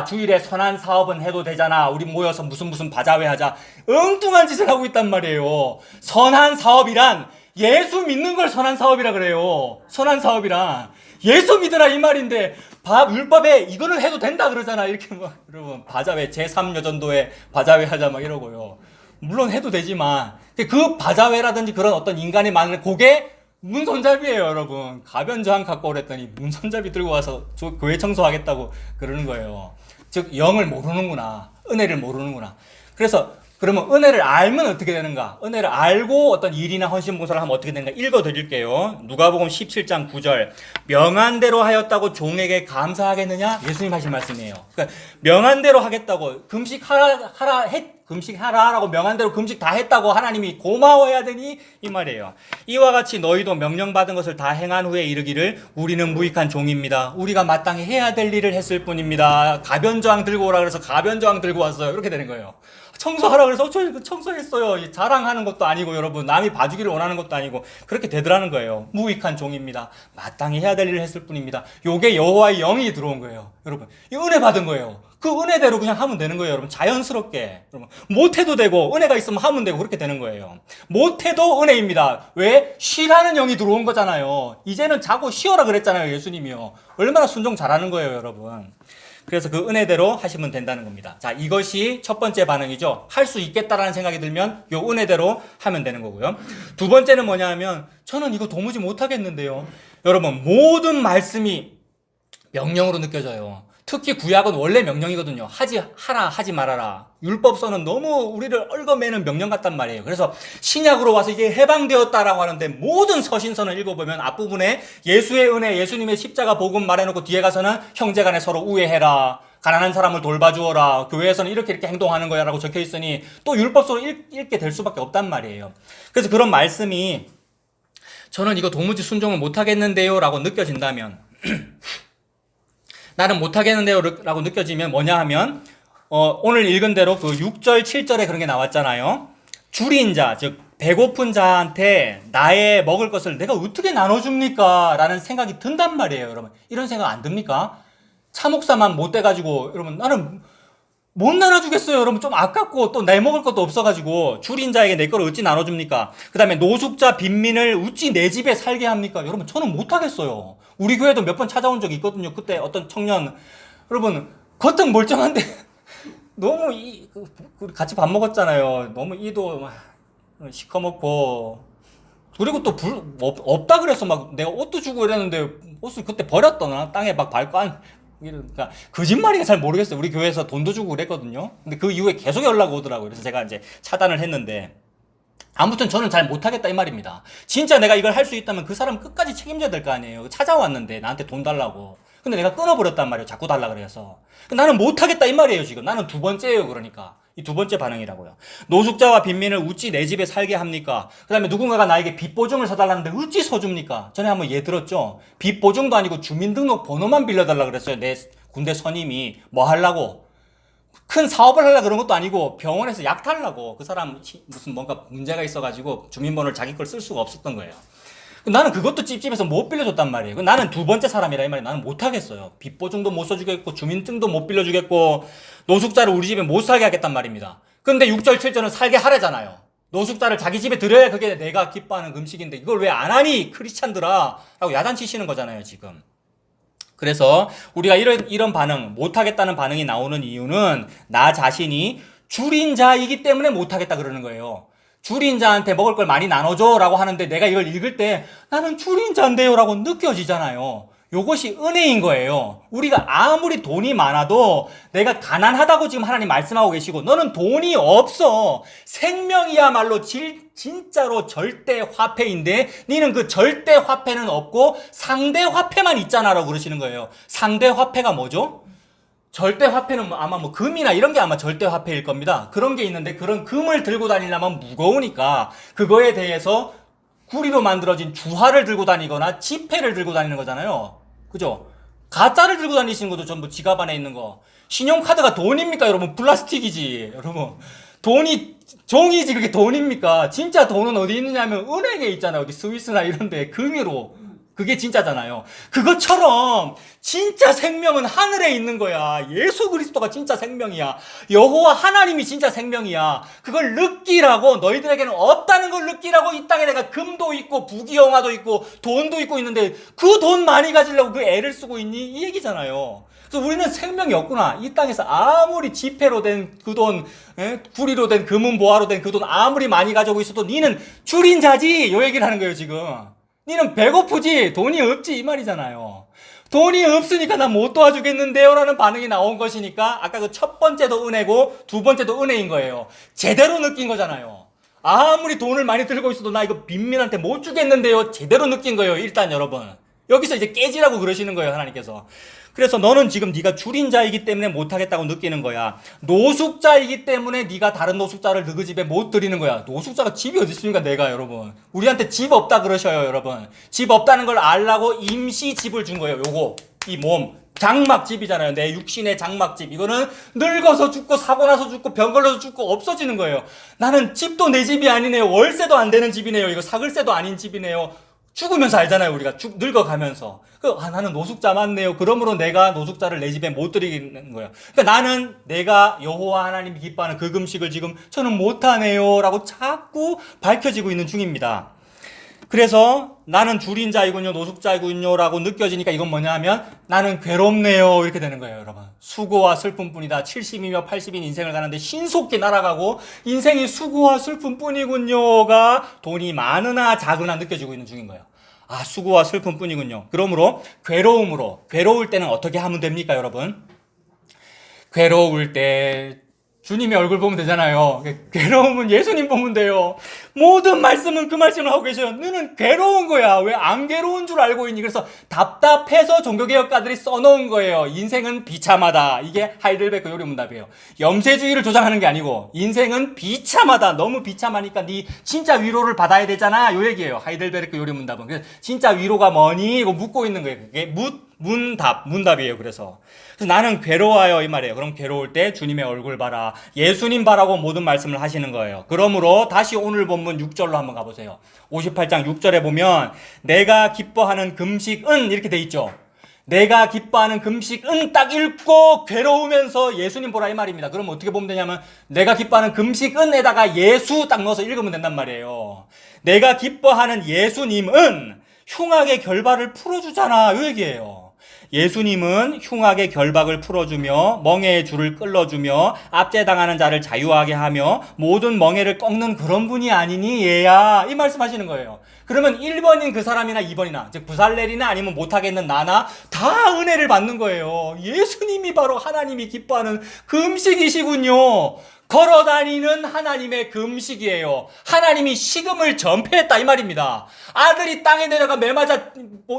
주일에 선한 사업은 해도 되잖아. 우리 모여서 무슨 바자회 하자. 엉뚱한 짓을 하고 있단 말이에요. 선한 사업이란 예수 믿는 걸 선한 사업이라 그래요. 선한 사업이란 예수 믿으라 이 말인데 율법에 이거는 해도 된다 그러잖아. 이렇게 막 여러분 바자회 제3여전도에 바자회 하자 막 이러고요. 물론 해도 되지만 그 바자회라든지 그런 어떤 인간이 많은 그게 문손잡이에요, 여러분. 가변 저항 갖고 오랬더니 문손잡이 들고 와서 교회 청소하겠다고 그러는 거예요. 즉 영을 모르는구나. 은혜를 모르는구나. 그래서 그러면 은혜를 알면 어떻게 되는가? 은혜를 알고 어떤 일이나 헌신 봉사를 하면 어떻게 되는가? 읽어 드릴게요. 누가복음 17장 9절. 명한 대로 하였다고 종에게 감사하겠느냐? 예수님 하신 말씀이에요. 그러니까 명한 대로 하겠다고 금식하라라고 명한 대로 금식 다 했다고 하나님이 고마워해야 되니 이 말이에요. 이와 같이 너희도 명령받은 것을 다 행한 후에 이르기를 우리는 무익한 종입니다. 우리가 마땅히 해야 될 일을 했을 뿐입니다. 가변저항 들고 오라 그래서 가변저항 들고 왔어요. 이렇게 되는 거예요. 청소하라 그래서 저 청소했어요. 자랑하는 것도 아니고 여러분 남이 봐주기를 원하는 것도 아니고 그렇게 되더라는 거예요. 무익한 종입니다. 마땅히 해야 될 일을 했을 뿐입니다. 요게 여호와의 영이 들어온 거예요. 여러분 이 은혜 받은 거예요. 그 은혜대로 그냥 하면 되는 거예요. 여러분 자연스럽게. 여러분 못해도 되고 은혜가 있으면 하면 되고 그렇게 되는 거예요. 못해도 은혜입니다. 왜? 쉬라는 영이 들어온 거잖아요. 이제는 자고 쉬어라 그랬잖아요. 예수님이요. 얼마나 순종 잘하는 거예요. 여러분. 그래서 그 은혜대로 하시면 된다는 겁니다. 자, 이것이 첫 번째 반응이죠. 할 수 있겠다라는 생각이 들면 요 은혜대로 하면 되는 거고요. 두 번째는 뭐냐 하면 저는 이거 도무지 못하겠는데요. 여러분 모든 말씀이 명령으로 느껴져요. 특히 구약은 원래 명령이거든요. 하라 하지 말아라. 율법서는 너무 우리를 얽어매는 명령 같단 말이에요. 그래서 신약으로 와서 이제 해방되었다라고 하는데 모든 서신서는 읽어보면 앞부분에 예수의 은혜, 예수님의 십자가 복음 말해놓고 뒤에 가서는 형제간에 서로 우애해라. 가난한 사람을 돌봐주어라. 교회에서는 이렇게 행동하는 거야 라고 적혀 있으니 또 율법서로 읽게 될 수밖에 없단 말이에요. 그래서 그런 말씀이 저는 이거 도무지 순종을 못하겠는데요 라고 느껴진다면 나는 못하겠는데요 라고 느껴지면 뭐냐 하면 오늘 읽은 대로 그 6절 7절에 그런 게 나왔잖아요. 줄인 자, 즉 배고픈 자한테 나의 먹을 것을 내가 어떻게 나눠줍니까? 라는 생각이 든단 말이에요. 여러분 이런 생각 안 듭니까? 차목사만 못 돼가지고 여러분 나는 못 나눠주겠어요. 여러분 좀 아깝고 또 내 먹을 것도 없어가지고 줄인 자에게 내 거를 어찌 나눠줍니까? 그 다음에 노숙자 빈민을 어찌 내 집에 살게 합니까? 여러분 저는 못하겠어요. 우리 교회도 몇 번 찾아온 적이 있거든요. 그때 어떤 청년 여러분 겉은 멀쩡한데 너무 같이 밥 먹었잖아요. 너무 이도 막 시커멓고 그리고 또 없다 그래서 막 내가 옷도 주고 이랬는데 옷을 그때 버렸더나 땅에 막 밟고 그러니까 거짓말인가 잘 모르겠어요. 우리 교회에서 돈도 주고 그랬거든요. 근데 그 이후에 계속 연락 오더라고요. 그래서 제가 이제 차단을 했는데 아무튼 저는 잘 못하겠다 이 말입니다. 진짜 내가 이걸 할 수 있다면 그 사람 끝까지 책임져야 될 거 아니에요. 찾아왔는데 나한테 돈 달라고. 근데 내가 끊어버렸단 말이에요. 자꾸 달라 그래서. 나는 못하겠다 이 말이에요 지금. 나는 두 번째예요. 그러니까 이 두 번째 반응이라고요. 노숙자와 빈민을 어찌 내 집에 살게 합니까? 그 다음에 누군가가 나에게 빚보증을 서달라는데 어찌 서줍니까? 전에 한번 예 들었죠. 빚보증도 아니고 주민등록 번호만 빌려달라 그랬어요. 내 군대 선임이 뭐 하려고? 큰 사업을 하려고 그런 것도 아니고 병원에서 약 달라고 그 사람 무슨 뭔가 문제가 있어가지고 주민번호를 자기 걸 쓸 수가 없었던 거예요. 나는 그것도 찝찝해서 못 빌려줬단 말이에요. 나는 두 번째 사람이라 이 말이에요. 나는 못하겠어요. 빚보증도 못 써주겠고 주민증도 못 빌려주겠고 노숙자를 우리 집에 못 살게 하겠단 말입니다. 근데 6절 7절은 살게 하래잖아요. 노숙자를 자기 집에 들여야 그게 내가 기뻐하는 음식인데 이걸 왜 안 하니 크리스찬들아 라고 야단치시는 거잖아요 지금. 그래서 우리가 이런 반응, 못하겠다는 반응이 나오는 이유는 나 자신이 줄인 자이기 때문에 못하겠다 그러는 거예요. 줄인 자한테 먹을 걸 많이 나눠줘 라고 하는데 내가 이걸 읽을 때 나는 줄인 자인데요 라고 느껴지잖아요. 요것이 은혜인 거예요. 우리가 아무리 돈이 많아도 내가 가난하다고 지금 하나님 말씀하고 계시고 너는 돈이 없어. 생명이야말로 진짜로 절대 화폐인데 니는 그 절대 화폐는 없고 상대 화폐만 있잖아 라고 그러시는 거예요. 상대 화폐가 뭐죠? 절대 화폐는 아마 뭐 금이나 이런 게 아마 절대 화폐일 겁니다. 그런 게 있는데 그런 금을 들고 다니려면 무거우니까 그거에 대해서 구리로 만들어진 주화를 들고 다니거나 지폐를 들고 다니는 거잖아요. 그죠? 가짜를 들고 다니시는 것도 전부 지갑 안에 있는 거. 신용카드가 돈입니까, 여러분? 플라스틱이지, 여러분. 돈이, 종이지, 그게 돈입니까? 진짜 돈은 어디 있느냐면 은행에 있잖아요. 어디 스위스나 이런 데 금으로. 그게 진짜잖아요. 그것처럼 진짜 생명은 하늘에 있는 거야. 예수 그리스도가 진짜 생명이야. 여호와 하나님이 진짜 생명이야. 그걸 느끼라고, 너희들에게는 없다는 걸 느끼라고 이 땅에 내가 금도 있고 부귀영화도 있고 돈도 있고 있는데 그 돈 많이 가지려고 그 애를 쓰고 있니? 이 얘기잖아요. 그래서 우리는 생명이 없구나. 이 땅에서 아무리 지폐로 된 그 돈, 구리로 된 금은 보화로 된 그 돈 아무리 많이 가지고 있어도 니는 줄인 자지. 요 얘기를 하는 거예요 지금. 니는 배고프지 돈이 없지 이 말이잖아요. 돈이 없으니까 나 못 도와주겠는데요 라는 반응이 나온 것이니까 아까 그 첫 번째도 은혜고 두 번째도 은혜인 거예요. 제대로 느낀 거잖아요. 아무리 돈을 많이 들고 있어도 나 이거 빈민한테 못 주겠는데요. 제대로 느낀 거예요. 일단 여러분 여기서 이제 깨지라고 그러시는 거예요 하나님께서. 그래서 너는 지금 네가 줄인 자이기 때문에 못하겠다고 느끼는 거야. 노숙자이기 때문에 네가 다른 노숙자를 너희 집에 못 들이는 거야. 노숙자가 집이 어디 있습니까 내가 여러분. 우리한테 집 없다 그러셔요 여러분. 집 없다는 걸 알라고 임시 집을 준 거예요. 요거 이 몸 장막집이잖아요. 내 육신의 장막집. 이거는 늙어서 죽고 사고 나서 죽고 병 걸려서 죽고 없어지는 거예요. 나는 집도 내 집이 아니네요. 월세도 안 되는 집이네요. 이거 사글세도 아닌 집이네요. 죽으면서 알잖아요. 우리가 늙어가면서. 나는 노숙자 맞네요. 그러므로 내가 노숙자를 내 집에 못 들이는 거예요. 그러니까 나는 내가 여호와 하나님이 기뻐하는 그 금식을 지금 저는 못하네요 라고 자꾸 밝혀지고 있는 중입니다. 그래서 나는 줄인 자이군요, 노숙자이군요 라고 느껴지니까 이건 뭐냐 하면 나는 괴롭네요 이렇게 되는 거예요 여러분. 수고와 슬픔뿐이다. 70이며 80인 인생을 가는데 신속히 날아가고 인생이 수고와 슬픔뿐이군요가 돈이 많으나 작으나 느껴지고 있는 중인 거예요. 아, 수고와 슬픔뿐이군요. 그러므로 괴로울 때는 어떻게 하면 됩니까 여러분? 괴로울 때 주님의 얼굴 보면 되잖아요. 괴로움은 예수님 보면 돼요. 모든 말씀은 그 말씀을 하고 계셔요. 너는 괴로운 거야. 왜 안 괴로운 줄 알고 있니? 그래서 답답해서 종교개혁가들이 써놓은 거예요. 인생은 비참하다. 이게 하이델베르크 요리문답이에요. 염세주의를 조장하는 게 아니고 인생은 비참하다. 너무 비참하니까 네 진짜 위로를 받아야 되잖아. 요 얘기예요. 하이델베르크 요리문답은. 그래서 진짜 위로가 뭐니? 이거 묻고 있는 거예요. 그게 문답이에요. 그래서 나는 괴로워요 이 말이에요. 그럼 괴로울 때 주님의 얼굴 봐라. 예수님 봐라고 모든 말씀을 하시는 거예요. 그러므로 다시 오늘 본문 6절로 한번 가보세요. 58장 6절에 보면 내가 기뻐하는 금식은 이렇게 돼 있죠. 내가 기뻐하는 금식은 딱 읽고 괴로우면서 예수님 보라 이 말입니다. 그럼 어떻게 보면 되냐면 내가 기뻐하는 금식은에다가 예수 딱 넣어서 읽으면 된단 말이에요. 내가 기뻐하는 예수님은 흉악의 결박을 풀어주잖아 이 얘기예요. 예수님은 흉악의 결박을 풀어주며 멍에의 줄을 끌어주며 압제당하는 자를 자유하게 하며 모든 멍에를 꺾는 그런 분이 아니니 얘야 이 말씀하시는 거예요. 그러면 1번인 그 사람이나 2번이나 즉 부살렐이나 아니면 못하겠는 나나 다 은혜를 받는 거예요. 예수님이 바로 하나님이 기뻐하는 금식이시군요. 걸어다니는 하나님의 금식이에요. 하나님이 식음을 전폐했다 이 말입니다. 아들이 땅에 내려가 매 맞아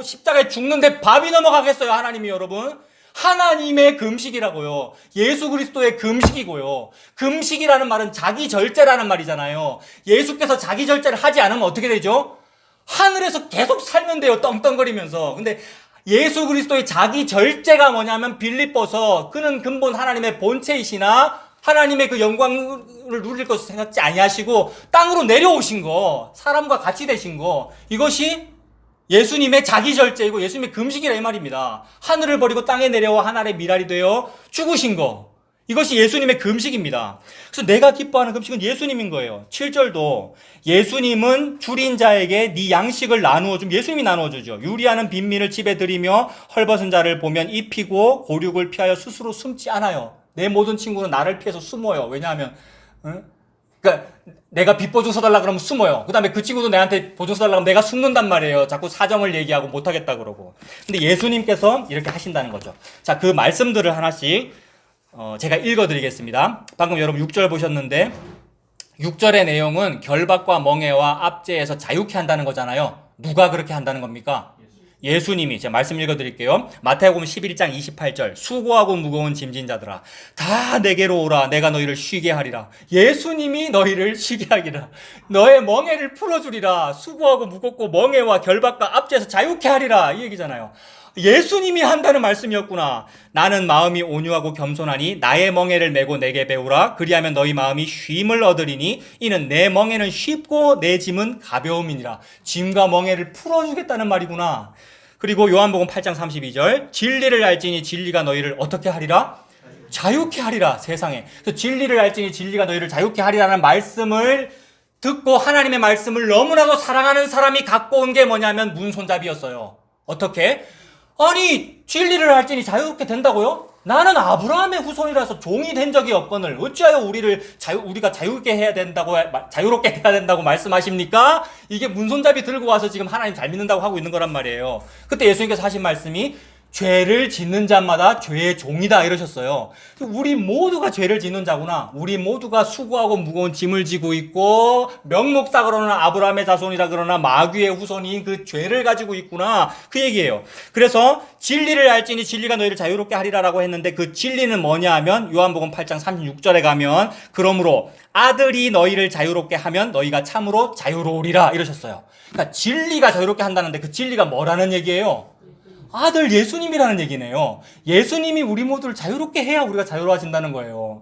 십자가에 죽는데 밥이 넘어가겠어요 하나님이 여러분. 하나님의 금식이라고요. 예수 그리스도의 금식이고요. 금식이라는 말은 자기 절제라는 말이잖아요. 예수께서 자기 절제를 하지 않으면 어떻게 되죠? 하늘에서 계속 살면 돼요. 떵떵거리면서. 근데 예수 그리스도의 자기 절제가 뭐냐면 빌립보서 그는 근본 하나님의 본체이시나 하나님의 그 영광을 누릴 것을 생각지 아니하시고 땅으로 내려오신 거, 사람과 같이 되신 거, 이것이 예수님의 자기 절제이고 예수님의 금식이라 이 말입니다. 하늘을 버리고 땅에 내려와 한 알의 미랄이 되어 죽으신 거, 이것이 예수님의 금식입니다. 그래서 내가 기뻐하는 금식은 예수님인 거예요. 7절도 예수님은 줄인 자에게 네 양식을 나누어 좀, 예수님이 나누어 주죠. 유리하는 빈민을 집에 들이며 헐벗은 자를 보면 입히고 고륙을 피하여 스스로 숨지 않아요. 내 모든 친구는 나를 피해서 숨어요. 왜냐하면 그러니까 내가 빚 보증 서달라 그러면 숨어요. 그 다음에 그 친구도 내한테 보증 서달라 그러면 내가 숨는단 말이에요. 자꾸 사정을 얘기하고 못하겠다 그러고. 근데 예수님께서 이렇게 하신다는 거죠. 자, 그 말씀들을 하나씩 제가 읽어드리겠습니다. 방금 여러분 6절 보셨는데 6절의 내용은 결박과 멍에와 압제에서 자유케 한다는 거잖아요. 누가 그렇게 한다는 겁니까? 예수님이. 제가 말씀 읽어드릴게요. 마태복음 11장 28절 수고하고 무거운 짐진 자들아 다 내게로 오라 내가 너희를 쉬게 하리라. 예수님이 너희를 쉬게 하리라. 너의 멍에를 풀어주리라. 수고하고 무겁고 멍에와 결박과 압제에서 자유케 하리라, 이 얘기잖아요. 예수님이 한다는 말씀이었구나. 나는 마음이 온유하고 겸손하니 나의 멍에를 메고 내게 배우라. 그리하면 너희 마음이 쉼을 얻으리니 이는 내 멍에는 쉽고 내 짐은 가벼움이니라. 짐과 멍에를 풀어주겠다는 말이구나. 그리고 요한복음 8장 32절 진리를 알지니 진리가 너희를 어떻게 하리라? 자유케 하리라. 세상에. 그래서 진리를 알지니 진리가 너희를 자유케 하리라는 말씀을 듣고 하나님의 말씀을 너무나도 사랑하는 사람이 갖고 온 게 뭐냐면 문손잡이였어요. 어떻게? 아니, 진리를 알지니 자유롭게 된다고요? 나는 아브라함의 후손이라서 종이 된 적이 없거늘 어찌하여 우리가 자유롭게 해야 된다고 말씀하십니까? 이게 문손잡이 들고 와서 지금 하나님 잘 믿는다고 하고 있는 거란 말이에요. 그때 예수님께서 하신 말씀이 죄를 짓는 자마다 죄의 종이다 이러셨어요. 우리 모두가 죄를 짓는 자구나. 우리 모두가 수고하고 무거운 짐을 지고 있고 명목사 그러나 아브라함의 자손이라 그러나 마귀의 후손인 그 죄를 가지고 있구나, 그 얘기예요. 그래서 진리를 알지니 진리가 너희를 자유롭게 하리라라고 했는데 그 진리는 뭐냐 하면 요한복음 8장 36절에 가면 그러므로 아들이 너희를 자유롭게 하면 너희가 참으로 자유로우리라 이러셨어요. 그러니까 진리가 자유롭게 한다는데 그 진리가 뭐라는 얘기예요? 아들 예수님이라는 얘기네요. 예수님이 우리 모두를 자유롭게 해야 우리가 자유로워진다는 거예요.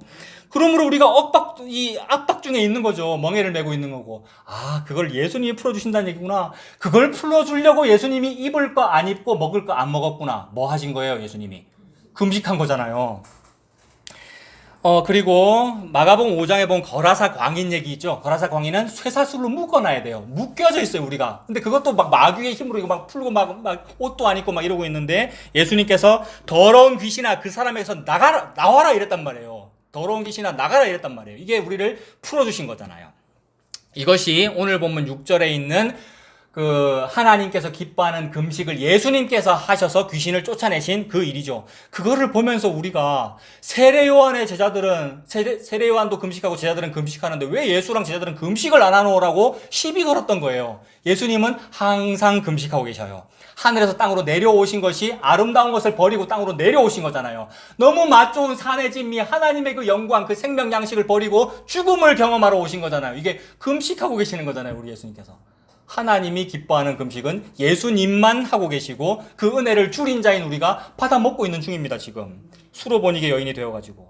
그러므로 우리가 압박 중에 있는 거죠. 멍에를 메고 있는 거고. 아, 그걸 예수님이 풀어주신다는 얘기구나. 그걸 풀어주려고 예수님이 입을 거 안 입고 먹을 거 안 먹었구나. 뭐 하신 거예요, 예수님이? 금식한 거잖아요. 그리고 마가복음 5장에 보면 거라사 광인 얘기 있죠. 거라사 광인은 쇠사슬로 묶어놔야 돼요. 묶여져 있어요, 우리가. 근데 그것도 막 마귀의 힘으로 이거 막 풀고 막 옷도 안 입고 막 이러고 있는데 예수님께서 더러운 귀신아 그 사람에게서 나와라 이랬단 말이에요. 더러운 귀신아 나가라 이랬단 말이에요. 이게 우리를 풀어주신 거잖아요. 이것이 오늘 본문 6절에 있는 그 하나님께서 기뻐하는 금식을 예수님께서 하셔서 귀신을 쫓아내신 그 일이죠. 그거를 보면서 우리가 세례요한의 제자들은 세례요한도 금식하고 제자들은 금식하는데 왜 예수랑 제자들은 금식을 안 하노라고 시비 걸었던 거예요. 예수님은 항상 금식하고 계셔요. 하늘에서 땅으로 내려오신 것이 아름다운 것을 버리고 땅으로 내려오신 거잖아요. 너무 맛 좋은 산의 진미 하나님의 그 영광 그 생명 양식을 버리고 죽음을 경험하러 오신 거잖아요. 이게 금식하고 계시는 거잖아요, 우리 예수님께서. 하나님이 기뻐하는 금식은 예수님만 하고 계시고 그 은혜를 줄인 자인 우리가 받아 먹고 있는 중입니다. 지금 수로 보니게 여인이 되어가지고.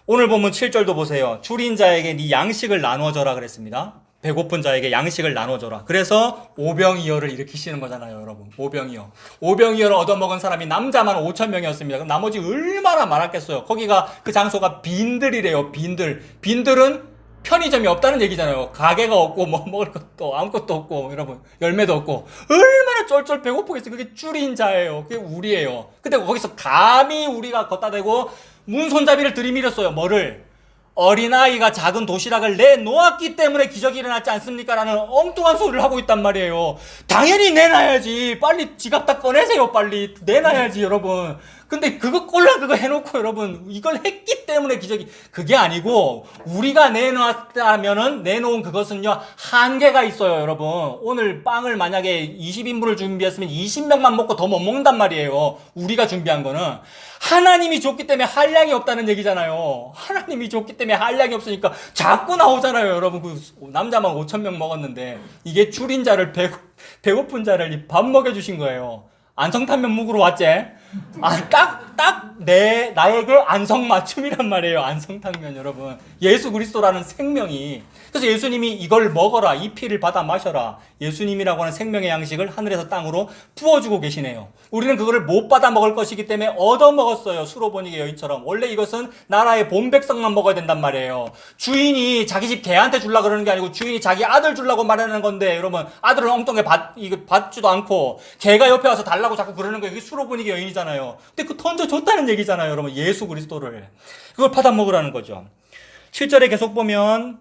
오늘 보면 7절도 보세요. 줄인 자에게 네 양식을 나눠줘라 그랬습니다. 배고픈 자에게 양식을 나눠줘라. 그래서 오병이어를 일으키시는 거잖아요, 여러분. 오병이어를 얻어먹은 사람이 남자만 5,000명이었습니다. 그럼 나머지 얼마나 많았겠어요. 거기가 그 장소가 빈들이래요. 빈들은 편의점이 없다는 얘기잖아요. 가게가 없고 뭐 먹을 것도 아무것도 없고 여러분 열매도 없고 얼마나 쫄쫄 배고프겠어요. 그게 줄인 자예요. 그게 우리예요. 근데 거기서 감히 우리가 걷다 대고 문손잡이를 들이밀었어요. 뭐를? 어린아이가 작은 도시락을 내놓았기 때문에 기적이 일어났지 않습니까? 라는 엉뚱한 소리를 하고 있단 말이에요. 당연히 내놔야지. 빨리 지갑 다 꺼내세요. 빨리 내놔야지, 여러분. 근데 그거 해놓고 여러분 이걸 했기 때문에 기적이, 그게 아니고 우리가 내놓았다면은 내놓은 그것은요 한계가 있어요, 여러분. 오늘 빵을 만약에 20인분을 준비했으면 20명만 먹고 더 못 먹는단 말이에요. 우리가 준비한 거는 하나님이 줬기 때문에 한량이 없다는 얘기잖아요. 하나님이 줬기 때문에 한량이 없으니까 자꾸 나오잖아요, 여러분. 그 남자만 5,000명 먹었는데 이게 줄인 자를 배고픈 자를 밥 먹여주신 거예요. 안성탄면 묵으러 왔지? 나에게 안성맞춤이란 말이에요. 안성탕면 여러분. 예수 그리스도라는 생명이. 그래서 예수님이 이걸 먹어라. 이 피를 받아 마셔라. 예수님이라고 하는 생명의 양식을 하늘에서 땅으로 부어주고 계시네요. 우리는 그거를 못 받아 먹을 것이기 때문에 얻어 먹었어요. 수로보니게 여인처럼. 원래 이것은 나라의 본 백성만 먹어야 된단 말이에요. 주인이 자기 집 개한테 주려고 그러는 게 아니고 주인이 자기 아들 주려고 마련하는 건데 여러분 아들을 엉뚱하게 받지도 않고 개가 옆에 와서 달라고 자꾸 그러는 거예요. 이게 수로보니게 여인이잖아요. 근데 그 던져줬다는 얘기잖아요. 여러분 예수 그리스도를. 그걸 받아 먹으라는 거죠. 7절에 계속 보면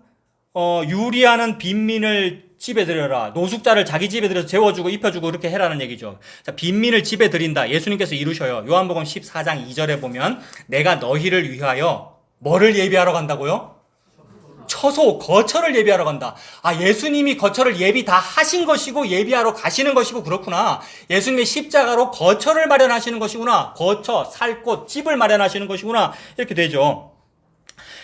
유리하는 빈민을 집에 들여라. 노숙자를 자기 집에 들여서 재워주고 입혀주고 그렇게 해라는 얘기죠. 자, 빈민을 집에 들인다. 예수님께서 이루셔요. 요한복음 14장 2절에 보면 내가 너희를 위하여 뭐를 예비하러 간다고요? 처소, 거처를 예비하러 간다. 아, 예수님이 거처를 예비 다 하신 것이고 예비하러 가시는 것이고 그렇구나. 예수님의 십자가로 거처를 마련하시는 것이구나. 거처, 살 곳, 집을 마련하시는 것이구나. 이렇게 되죠.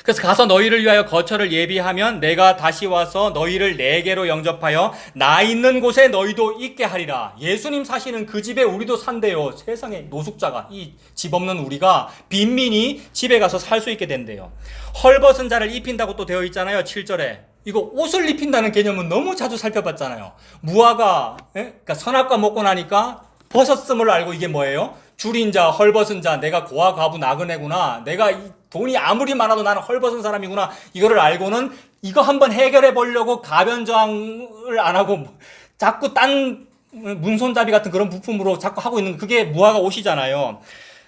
그래서 가서 너희를 위하여 거처를 예비하면 내가 다시 와서 너희를 내게로 영접하여 나 있는 곳에 너희도 있게 하리라. 예수님 사시는 그 집에 우리도 산대요. 세상에 노숙자가, 이 집 없는 우리가, 빈민이 집에 가서 살 수 있게 된대요. 헐벗은 자를 입힌다고 또 되어 있잖아요. 7절에. 이거 옷을 입힌다는 개념은 너무 자주 살펴봤잖아요. 무화과, 그러니까 선악과 먹고 나니까 벗었음을 알고 이게 뭐예요? 줄인 자, 헐벗은 자, 내가 고아, 과부, 나그네구나. 내가 돈이 아무리 많아도 나는 헐벗은 사람이구나. 이거를 알고는 이거 한번 해결해 보려고 가변저항을 안 하고 자꾸 딴 문손잡이 같은 그런 부품으로 자꾸 하고 있는 그게 무화과 옷이잖아요.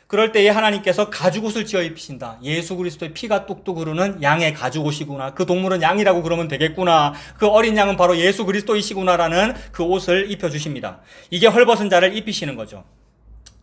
그럴 때에 하나님께서 가죽옷을 지어 입히신다. 예수 그리스도의 피가 뚝뚝 흐르는 양의 가죽옷이구나. 그 동물은 양이라고 그러면 되겠구나. 그 어린 양은 바로 예수 그리스도이시구나라는 그 옷을 입혀주십니다. 이게 헐벗은 자를 입히시는 거죠.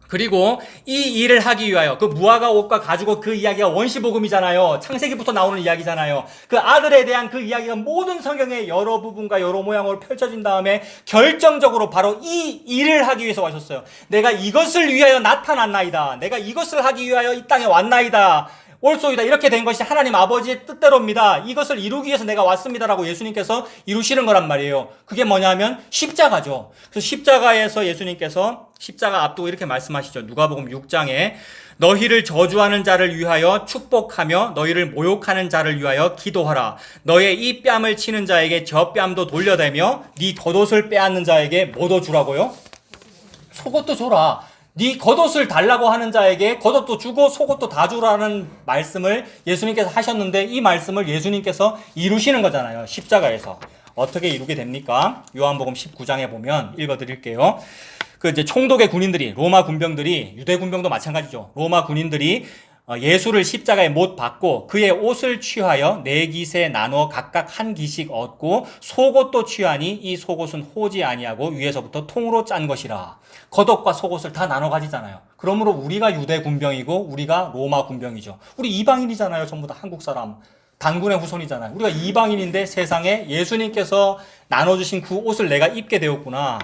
그리고 이 일을 하기 위하여 그 무화과 옷과 가죽옷 그 이야기가 원시복음이잖아요. 창세기부터 나오는 이야기잖아요. 그 아들에 대한 그 이야기가 모든 성경의 여러 부분과 여러 모양으로 펼쳐진 다음에 결정적으로 바로 이 일을 하기 위해서 와셨어요. 내가 이것을 위하여 나타났나이다. 내가 이것을 하기 위하여 이 땅에 왔나이다. 올소이다. 이렇게 된 것이 하나님 아버지의 뜻대로입니다. 이것을 이루기 위해서 내가 왔습니다라고 예수님께서 이루시는 거란 말이에요. 그게 뭐냐면 십자가죠. 그래서 십자가에서 예수님께서 십자가 앞두고 이렇게 말씀하시죠. 누가복음 6장에 너희를 저주하는 자를 위하여 축복하며 너희를 모욕하는 자를 위하여 기도하라. 너의 이 뺨을 치는 자에게 저 뺨도 돌려대며 네 겉옷을 빼앗는 자에게 뭐도 주라고요? 속옷도 줘라. 네 겉옷을 달라고 하는 자에게 겉옷도 주고 속옷도 다 주라는 말씀을 예수님께서 하셨는데 이 말씀을 예수님께서 이루시는 거잖아요. 십자가에서. 어떻게 이루게 됩니까? 요한복음 19장에 보면 읽어드릴게요. 그 이제 총독의 군인들이, 로마 군병들이, 유대 군병도 마찬가지죠. 로마 군인들이 예수를 십자가에 못 박고 그의 옷을 취하여 네 깃에 나눠 각각 한 깃씩 얻고 속옷도 취하니 이 속옷은 호지 아니하고 위에서부터 통으로 짠 것이라. 겉옷과 속옷을 다 나눠 가지잖아요. 그러므로 우리가 유대 군병이고 우리가 로마 군병이죠. 우리 이방인이잖아요. 전부 다 한국 사람. 단군의 후손이잖아요. 우리가 이방인인데 세상에 예수님께서 나눠주신 그 옷을 내가 입게 되었구나.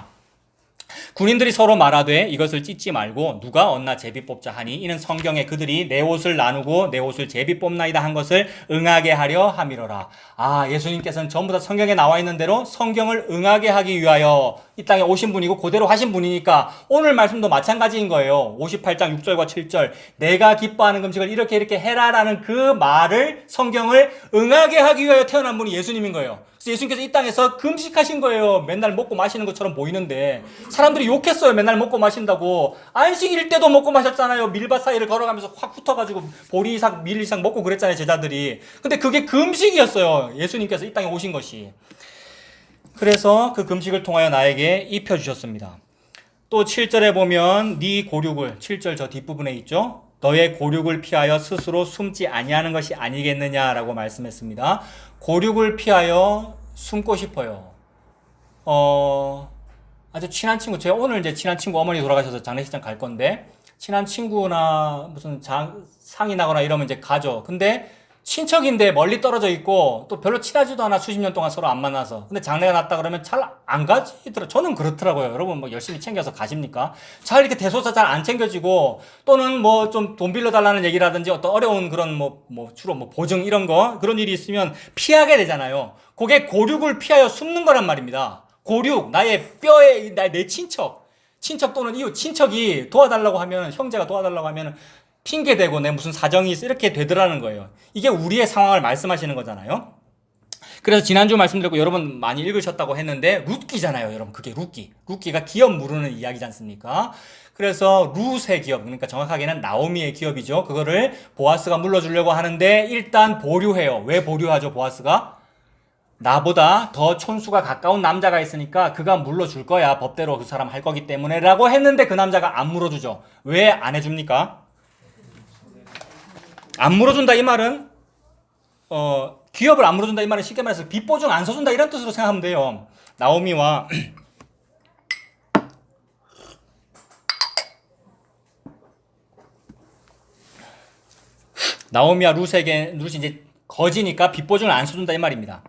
군인들이 서로 말하되 이것을 찢지 말고 누가 얻나 제비 뽑자 하니 이는 성경에 그들이 내 옷을 나누고 내 옷을 제비 뽑나이다 한 것을 응하게 하려 함이로라. 아, 예수님께서는 전부 다 성경에 나와 있는 대로 성경을 응하게 하기 위하여 이 땅에 오신 분이고 그대로 하신 분이니까 오늘 말씀도 마찬가지인 거예요. 58장 6절과 7절 내가 기뻐하는 금식을 이렇게 해라라는 그 말을 성경을 응하게 하기 위하여 태어난 분이 예수님인 거예요. 그래서 예수님께서 이 땅에서 금식하신 거예요. 맨날 먹고 마시는 것처럼 보이는데 사람들이 욕했어요. 맨날 먹고 마신다고. 안식일 때도 먹고 마셨잖아요. 밀밭 사이를 걸어가면서 확 붙어가지고 보리 이상 밀 이상 먹고 그랬잖아요. 제자들이. 근데 그게 금식이었어요. 예수님께서 이 땅에 오신 것이. 그래서 그 금식을 통하여 나에게 입혀주셨습니다. 또 7절에 보면 네 고륙을 7절 저 뒷부분에 있죠. 너의 고륙을 피하여 스스로 숨지 아니하는 것이 아니겠느냐라고 말씀했습니다. 고륙을 피하여 숨고 싶어요. 아주 친한 친구, 제가 오늘 이제 친한 친구 어머니 돌아가셔서 장례식장 갈 건데 친한 친구나 무슨 상이 나거나 이러면 이제 가죠. 근데 친척인데 멀리 떨어져 있고 또 별로 친하지도 않아. 수십 년 동안 서로 안 만나서. 근데 장례가 났다 그러면 잘 안 가지더라고요. 저는 그렇더라고요. 여러분 뭐 열심히 챙겨서 가십니까? 잘 이렇게 대소사 잘 안 챙겨지고 또는 뭐 좀 돈 빌려달라는 얘기라든지 어떤 어려운 그런 주로 보증 이런 거 그런 일이 있으면 피하게 되잖아요. 그게 고륙을 피하여 숨는 거란 말입니다. 고륙, 나의 뼈에, 내 친척. 친척 또는 이웃, 친척이 도와달라고 하면, 형제가 도와달라고 하면 핑계대고 내 무슨 사정이 있어 이렇게 되더라는 거예요. 이게 우리의 상황을 말씀하시는 거잖아요. 그래서 지난주 말씀드렸고 여러분 많이 읽으셨다고 했는데 룻기잖아요, 여러분. 그게 룻기. 룻기가 기업 물으는 이야기지 않습니까? 그래서 룻의 기업, 그러니까 정확하게는 나오미의 기업이죠. 그거를 보아스가 물러주려고 하는데 일단 보류해요. 왜 보류하죠, 보아스가? 나보다 더 촌수가 가까운 남자가 있으니까 그가 물러줄 거야. 법대로 그 사람 할 거기 때문에 라고 했는데 그 남자가 안 물어주죠. 왜 안 해줍니까? 안 물어준다 이 말은 기업을 안 물어준다 이 말은 쉽게 말해서 빚보증 안 서준다 이런 뜻으로 생각하면 돼요. 나오미와 룻이 이제 거지니까 빚보증을 안 서준다 이 말입니다.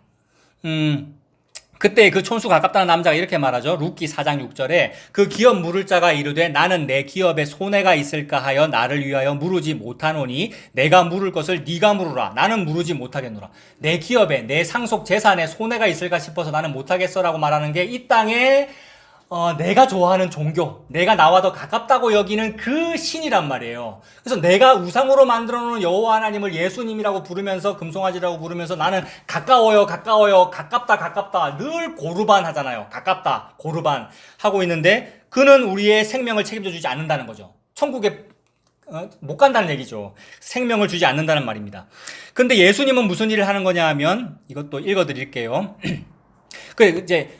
그때 그 촌수 가깝다는 남자가 이렇게 말하죠. 룻기 4장 6절에 그 기업 물을 자가 이르되 나는 내 기업에 손해가 있을까 하여 나를 위하여 물으지 못하노니 내가 물을 것을 네가 물으라. 나는 물으지 못하겠노라. 내 기업에 내 상속 재산에 손해가 있을까 싶어서 나는 못하겠어라고 말하는 게 이 땅에 내가 좋아하는 종교, 내가 나와 더 가깝다고 여기는 그 신이란 말이에요. 그래서 내가 우상으로 만들어 놓은 여호와 하나님을 예수님이라고 부르면서 금송아지라고 부르면서 나는 가까워요, 가깝다 늘 고르반 하잖아요. 가깝다, 고르반 하고 있는데 그는 우리의 생명을 책임져 주지 않는다는 거죠. 천국에 못 간다는 얘기죠. 생명을 주지 않는다는 말입니다. 근데 예수님은 무슨 일을 하는 거냐 하면 이것도 읽어 드릴게요.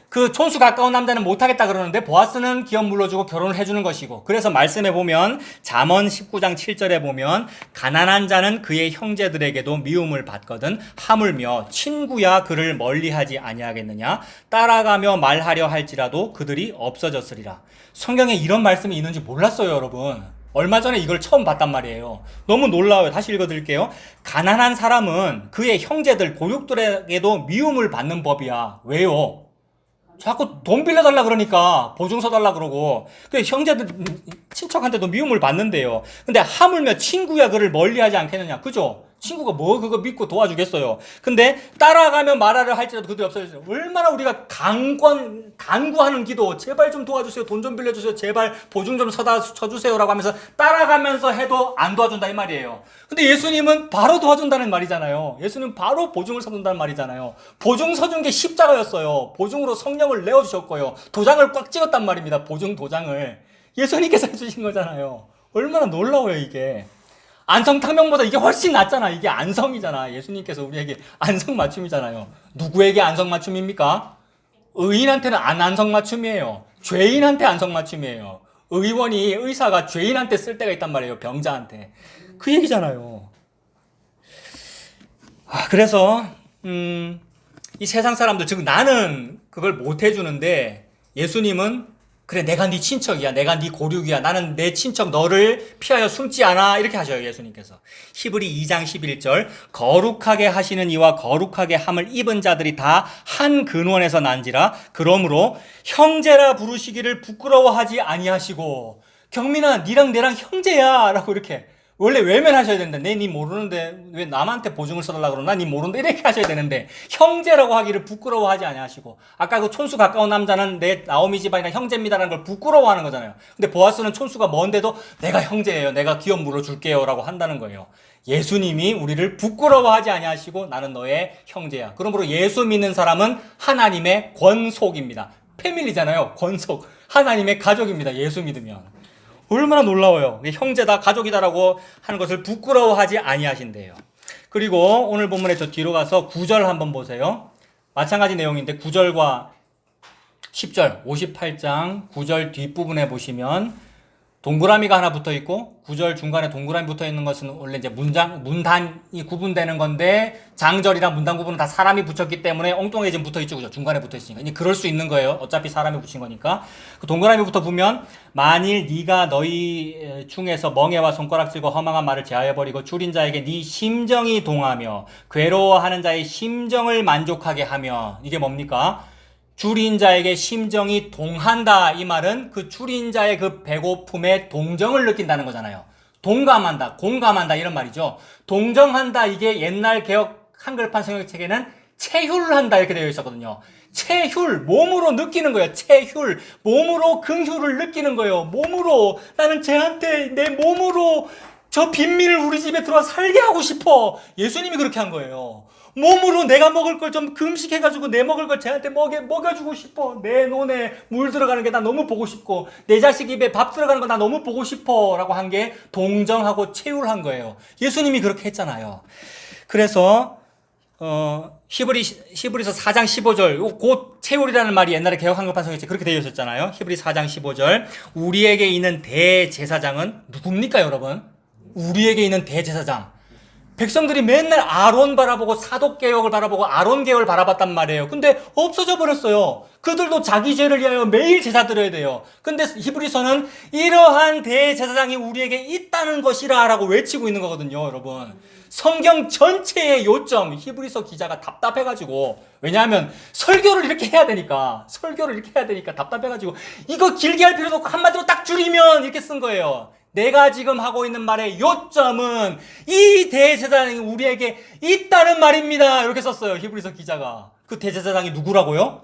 그 촌수 가까운 남자는 못하겠다 그러는데 보아스는 기업 물러주고 결혼을 해주는 것이고, 그래서 말씀에 보면 잠언 19장 7절에 보면 가난한 자는 그의 형제들에게도 미움을 받거든 하물며 친구야 그를 멀리하지 아니하겠느냐. 따라가며 말하려 할지라도 그들이 없어졌으리라. 성경에 이런 말씀이 있는지 몰랐어요, 여러분. 얼마 전에 이걸 처음 봤단 말이에요. 너무 놀라워요. 다시 읽어드릴게요. 가난한 사람은 그의 형제들, 고육들에게도 미움을 받는 법이야. 왜요? 자꾸 돈 빌려달라 그러니까 보증 서달라 그러고, 그 형제들, 친척한테도 미움을 받는데요. 근데 하물며 친구야 그를 멀리하지 않겠느냐. 그죠? 친구가 뭐 그거 믿고 도와주겠어요. 근데 따라가면 말하려 할지라도 그들이 없어졌어요. 얼마나 우리가 간구하는 기도, 제발 좀 도와주세요, 돈 좀 빌려주세요, 제발 보증 좀 서주세요라고 하면서 따라가면서 해도 안 도와준다 이 말이에요. 근데 예수님은 바로 도와준다는 말이잖아요. 예수님은 바로 보증을 서준다는 말이잖아요. 보증 서준 게 십자가였어요. 보증으로 성령을 내어주셨고요. 도장을 꽉 찍었단 말입니다. 보증 도장을 예수님께서 해주신 거잖아요. 얼마나 놀라워요 이게. 안성탕명보다 이게 훨씬 낫잖아. 이게 안성이잖아. 예수님께서 우리에게 안성맞춤이잖아요. 누구에게 안성맞춤입니까? 의인한테는 안성맞춤이에요. 죄인한테 안성맞춤이에요. 의사가 죄인한테 쓸 때가 있단 말이에요. 병자한테. 그 얘기잖아요. 그래서 이 세상 사람들, 즉 나는 그걸 못 해주는데 예수님은 그래, 내가 네 친척이야, 내가 네 고륙이야, 나는 내 친척 너를 피하여 숨지 않아, 이렇게 하셔요 예수님께서. 히브리 2장 11절 거룩하게 하시는 이와 거룩하게 함을 입은 자들이 다 한 근원에서 난지라. 그러므로 형제라 부르시기를 부끄러워하지 아니하시고. 경민아, 니랑 내랑 형제야 라고 이렇게 원래 외면하셔야 되는데, 니 모르는데 왜 남한테 보증을 써달라고 그러나? 니 모르는데 이렇게 하셔야 되는데 형제라고 하기를 부끄러워하지 아니하시고. 아까 그 촌수 가까운 남자는 내 나오미 집안이랑 형제입니다라는 걸 부끄러워하는 거잖아요. 근데 보아스는 촌수가 먼데도 내가 형제예요, 내가 기업 물어줄게요 라고 한다는 거예요. 예수님이 우리를 부끄러워하지 아니하시고 나는 너의 형제야. 그러므로 예수 믿는 사람은 하나님의 권속입니다. 패밀리잖아요. 권속. 하나님의 가족입니다. 예수 믿으면. 얼마나 놀라워요. 형제다, 가족이다라고 하는 것을 부끄러워하지 아니하신대요. 그리고 오늘 본문에 저 뒤로 가서 9절 한번 보세요. 마찬가지 내용인데 9절과 10절, 58장 9절 뒷부분에 보시면 동그라미가 하나 붙어 있고 9절 중간에 동그라미 붙어 있는 것은 원래 이제 문단이 구분되는 건데 장절이랑 문단 구분은 다 사람이 붙였기 때문에 엉뚱하게 지금 붙어 있죠. 그죠? 중간에 붙어 있으니까. 이제 그럴 수 있는 거예요. 어차피 사람이 붙인 거니까. 그 동그라미부터 보면 만일 네가 너희 중에서 멍에와 손가락질과 허망한 말을 제하여 버리고 줄인 자에게 네 심정이 동하며 괴로워하는 자의 심정을 만족하게 하며. 이게 뭡니까? 줄인 자에게 심정이 동한다. 이 말은 그 줄인 자의 그 배고픔에 동정을 느낀다는 거잖아요. 동감한다, 공감한다 이런 말이죠. 동정한다, 이게 옛날 개혁 한글판 성경책에는 체휼을 한다 이렇게 되어 있었거든요. 체휼, 몸으로 느끼는 거예요. 체휼, 몸으로 긍휼을 느끼는 거예요. 몸으로 나는 쟤한테 내 몸으로 저 빈민을 우리 집에 들어와 살게 하고 싶어. 예수님이 그렇게 한 거예요. 몸으로 내가 먹을 걸 좀 금식해가지고 내 먹을 걸 쟤한테 먹여주고 싶어. 내 눈에 물 들어가는 게 나 너무 보고 싶고 내 자식 입에 밥 들어가는 거 나 너무 보고 싶어 라고 한 게 동정하고 체휼한 거예요. 예수님이 그렇게 했잖아요. 그래서 히브리서 4장 15절 곧 체휼이라는 말이 옛날에 개역한글판성에 그렇게 되어 있었잖아요. 히브리 4장 15절 우리에게 있는 대제사장은 누굽니까 여러분? 우리에게 있는 대제사장. 백성들이 맨날 아론 바라보고 사독개혁을 바라보고 아론개혁을 바라봤단 말이에요. 근데 없어져 버렸어요. 그들도 자기 죄를 위하여 매일 제사 드려야 돼요. 근데 히브리서는 이러한 대제사장이 우리에게 있다는 것이라 라고 외치고 있는 거거든요, 여러분. 성경 전체의 요점, 히브리서 기자가 답답해가지고, 왜냐하면 설교를 이렇게 해야 되니까 답답해가지고, 이거 길게 할 필요도 없고 한마디로 딱 줄이면 이렇게 쓴 거예요. 내가 지금 하고 있는 말의 요점은 이 대제사장이 우리에게 있다는 말입니다. 이렇게 썼어요. 히브리서 기자가. 그 대제사장이 누구라고요?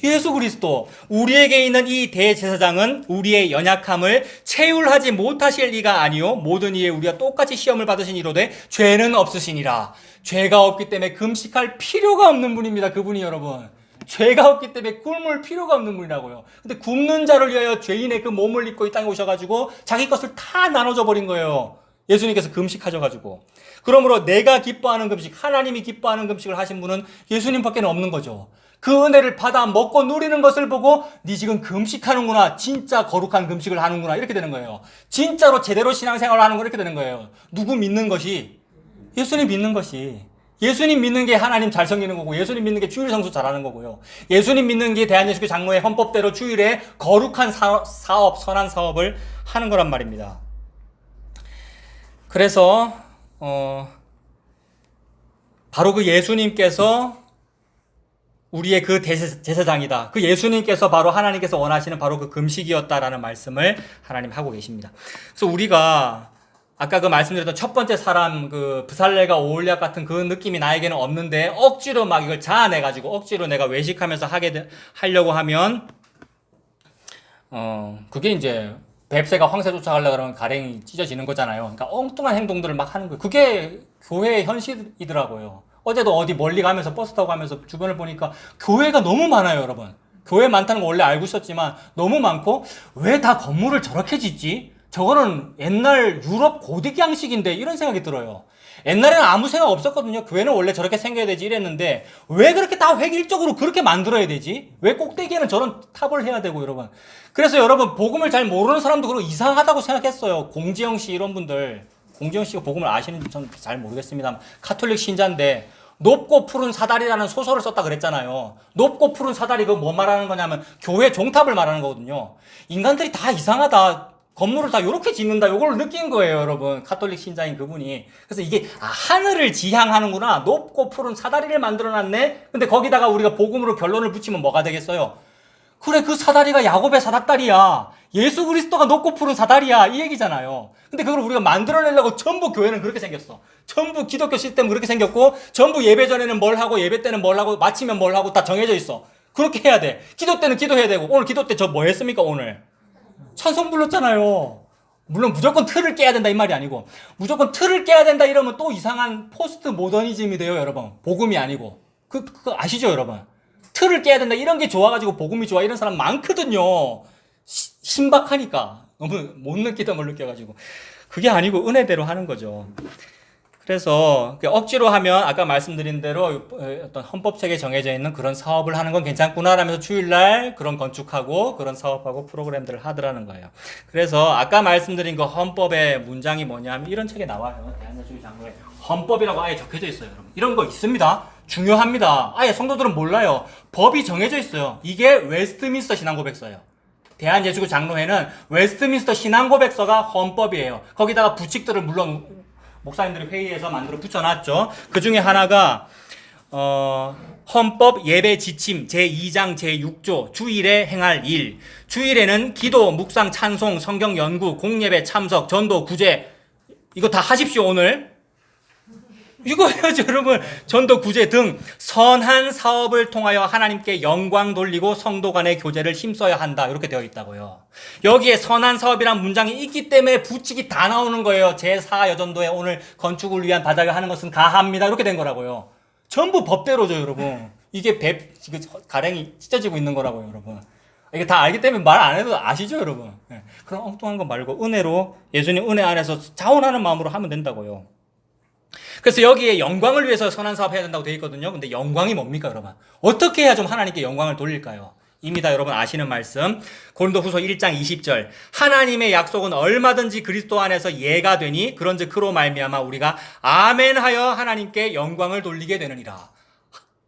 예수 그리스도. 우리에게 있는 이 대제사장은 우리의 연약함을 체휼하지 못하실 리가 아니요 모든 이에 우리가 똑같이 시험을 받으신 이로되 죄는 없으시니라. 죄가 없기 때문에 금식할 필요가 없는 분입니다. 그분이 여러분. 죄가 없기 때문에 굶을 필요가 없는 분이라고요. 근데 굶는 자를 위하여 죄인의 그 몸을 입고 이 땅에 오셔가지고 자기 것을 다 나눠줘 버린 거예요. 예수님께서 금식하셔가지고. 그러므로 내가 기뻐하는 금식, 하나님이 기뻐하는 금식을 하신 분은 예수님밖에 없는 거죠. 그 은혜를 받아 먹고 누리는 것을 보고 네 지금 금식하는구나, 진짜 거룩한 금식을 하는구나 이렇게 되는 거예요. 진짜로 제대로 신앙생활을 하는 거 이렇게 되는 거예요. 누구 믿는 것이? 예수님 믿는 것이. 예수님 믿는 게 하나님 잘 섬기는 거고, 예수님 믿는 게 주일 성수 잘하는 거고요. 예수님 믿는 게 대한예수교 장로의 헌법대로 주일에 거룩한 사업, 선한 사업을 하는 거란 말입니다. 그래서 바로 그 예수님께서 우리의 그 제사장이다. 그 예수님께서 바로 하나님께서 원하시는 바로 그 금식이었다라는 말씀을 하나님 하고 계십니다. 그래서 우리가 아까 그 말씀드렸던 첫 번째 사람, 그 브살레가 오홀리압 같은 그 느낌이 나에게는 없는데 억지로 막 이걸 자아내가지고 억지로 내가 외식하면서 하려고 하면, 그게 이제 뱁새가 황새 쫓아가려고 그러면 가랭이 찢어지는 거잖아요. 그러니까 엉뚱한 행동들을 막 하는 거예요. 그게 교회의 현실이더라고요. 어제도 어디 멀리 가면서 버스 타고 가면서 주변을 보니까 교회가 너무 많아요, 여러분. 교회 많다는 거 원래 알고 있었지만 너무 많고, 왜 다 건물을 저렇게 짓지? 저거는 옛날 유럽 고딕 양식인데 이런 생각이 들어요. 옛날에는 아무 생각 없었거든요. 교회는 원래 저렇게 생겨야 되지 이랬는데 왜 그렇게 다 획일적으로 그렇게 만들어야 되지? 왜 꼭대기에는 저런 탑을 해야 되고 여러분. 그래서 여러분 복음을 잘 모르는 사람도 그러고 이상하다고 생각했어요. 공지영 씨 이런 분들. 공지영 씨가 복음을 아시는지 전 잘 모르겠습니다. 카톨릭 신자인데 높고 푸른 사다리라는 소설을 썼다 그랬잖아요. 높고 푸른 사다리 그거 뭐 말하는 거냐면 교회 종탑을 말하는 거거든요. 인간들이 다 이상하다. 건물을 다 요렇게 짓는다. 요걸 느낀 거예요, 여러분. 카톨릭 신자인 그분이. 그래서 이게 하늘을 지향하는구나. 높고 푸른 사다리를 만들어놨네. 근데 거기다가 우리가 복음으로 결론을 붙이면 뭐가 되겠어요? 그래, 그 사다리가 야곱의 사닥다리야. 예수 그리스도가 높고 푸른 사다리야. 이 얘기잖아요. 근데 그걸 우리가 만들어내려고 전부 교회는 그렇게 생겼어. 전부 기독교 시스템은 그렇게 생겼고, 전부 예배 전에는 뭘 하고, 예배 때는 뭘 하고, 마치면 뭘 하고 다 정해져 있어. 그렇게 해야 돼. 기도 때는 기도해야 되고, 오늘 기도 때 저 뭐 했습니까, 오늘? 찬송 불렀잖아요. 물론 무조건 틀을 깨야 된다 이 말이 아니고, 무조건 틀을 깨야 된다 이러면 또 이상한 포스트 모더니즘이 돼요, 여러분. 복음이 아니고. 그거 아시죠, 여러분? 틀을 깨야 된다 이런 게 좋아가지고 복음이 좋아 이런 사람 많거든요. 신박하니까 너무 못 느끼던 걸 느껴가지고. 그게 아니고 은혜대로 하는 거죠. 그래서 억지로 하면 아까 말씀드린 대로 어떤 헌법책에 정해져 있는 그런 사업을 하는 건 괜찮구나 라면서 주일날 그런 건축하고 그런 사업하고 프로그램들을 하더라는 거예요. 그래서 아까 말씀드린 그 헌법의 문장이 뭐냐면 이런 책에 나와요. 대한예수교 장로에 헌법이라고 아예 적혀져 있어요, 여러분. 이런 거 있습니다. 중요합니다. 아예 성도들은 몰라요. 법이 정해져 있어요. 이게 웨스트민스터 신앙고백서예요. 대한예수교 장로회는 웨스트민스터 신앙고백서가 헌법이에요. 거기다가 부칙들을 물론 목사님들이 회의에서 만들어 붙여놨죠. 그 중에 하나가 헌법 예배 지침 제2장 제6조 주일에 행할 일. 주일에는 기도, 묵상, 찬송, 성경 연구, 공예배 참석, 전도, 구제 이거 다 하십시오 오늘. 이거예요, 여러분. 전도 구제 등 선한 사업을 통하여 하나님께 영광 돌리고 성도 간의 교제를 힘써야 한다. 이렇게 되어 있다고요. 여기에 선한 사업이란 문장이 있기 때문에 부칙이 다 나오는 거예요. 제4여전도에 오늘 건축을 위한 바닥을 하는 것은 가합니다. 이렇게 된 거라고요. 전부 법대로죠, 여러분. 이게 가랭이 찢어지고 있는 거라고요, 여러분. 이게 다 알기 때문에 말 안 해도 아시죠, 여러분? 네. 그런 엉뚱한 거 말고 은혜로, 예수님 은혜 안에서 자원하는 마음으로 하면 된다고요. 그래서 여기에 영광을 위해서 선한 사업 해야 된다고 되어 있거든요. 근데 영광이 뭡니까, 여러분? 어떻게 해야 좀 하나님께 영광을 돌릴까요? 이미 다 여러분 아시는 말씀. 고린도후서 1장 20절. 하나님의 약속은 얼마든지 그리스도 안에서 예가 되니 그런즉 그로 말미암아 우리가 아멘하여 하나님께 영광을 돌리게 되느니라.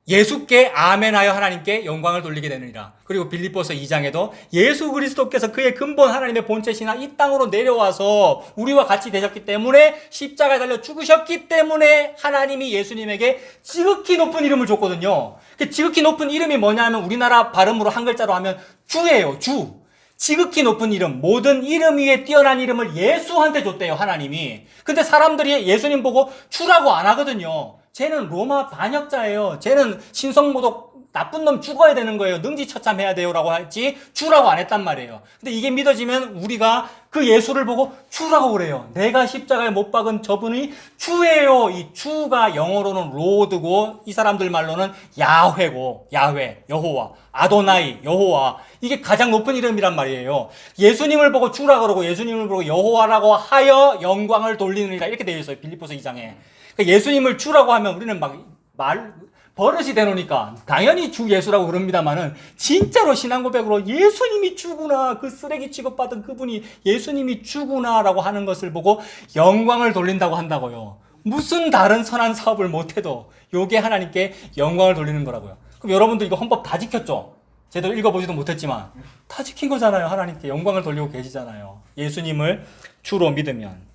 예수께 아멘하여 하나님께 영광을 돌리게 되느니라. 그리고 빌립보서 2장에도 예수 그리스도께서 그의 근본 하나님의 본체시나 이 땅으로 내려와서 우리와 같이 되셨기 때문에 십자가에 달려 죽으셨기 때문에 하나님이 예수님에게 지극히 높은 이름을 줬거든요. 그 지극히 높은 이름이 뭐냐 하면 우리나라 발음으로 한 글자로 하면 주예요. 주. 지극히 높은 이름, 모든 이름 위에 뛰어난 이름을 예수한테 줬대요, 하나님이. 근데 사람들이 예수님 보고 주라고 안 하거든요. 쟤는 로마 반역자예요. 쟤는 신성모독 나쁜 놈 죽어야 되는 거예요. 능지처참해야 돼요. 라고 했지 주라고 안 했단 말이에요. 근데 이게 믿어지면 우리가 그 예수를 보고 주라고 그래요. 내가 십자가에 못 박은 저분이 주예요. 이 주가 영어로는 로드고 이 사람들 말로는 야훼고 야훼, 여호와, 아도나이, 여호와. 이게 가장 높은 이름이란 말이에요. 예수님을 보고 주라고 그러고 예수님을 보고 여호와라고 하여 영광을 돌리느니라 이렇게 되어 있어요. 빌립보서 2장에. 그러니까 예수님을 주라고 하면 우리는 버릇이 되노니까 당연히 주 예수라고 그럽니다만은 진짜로 신앙 고백으로 예수님이 주구나, 그 쓰레기 취급받은 그분이 예수님이 주구나라고 하는 것을 보고 영광을 돌린다고 한다고요. 무슨 다른 선한 사업을 못해도 요게 하나님께 영광을 돌리는 거라고요. 그럼 여러분들 이거 헌법 다 지켰죠? 제대로 읽어보지도 못했지만 다 지킨 거잖아요. 하나님께 영광을 돌리고 계시잖아요. 예수님을 주로 믿으면.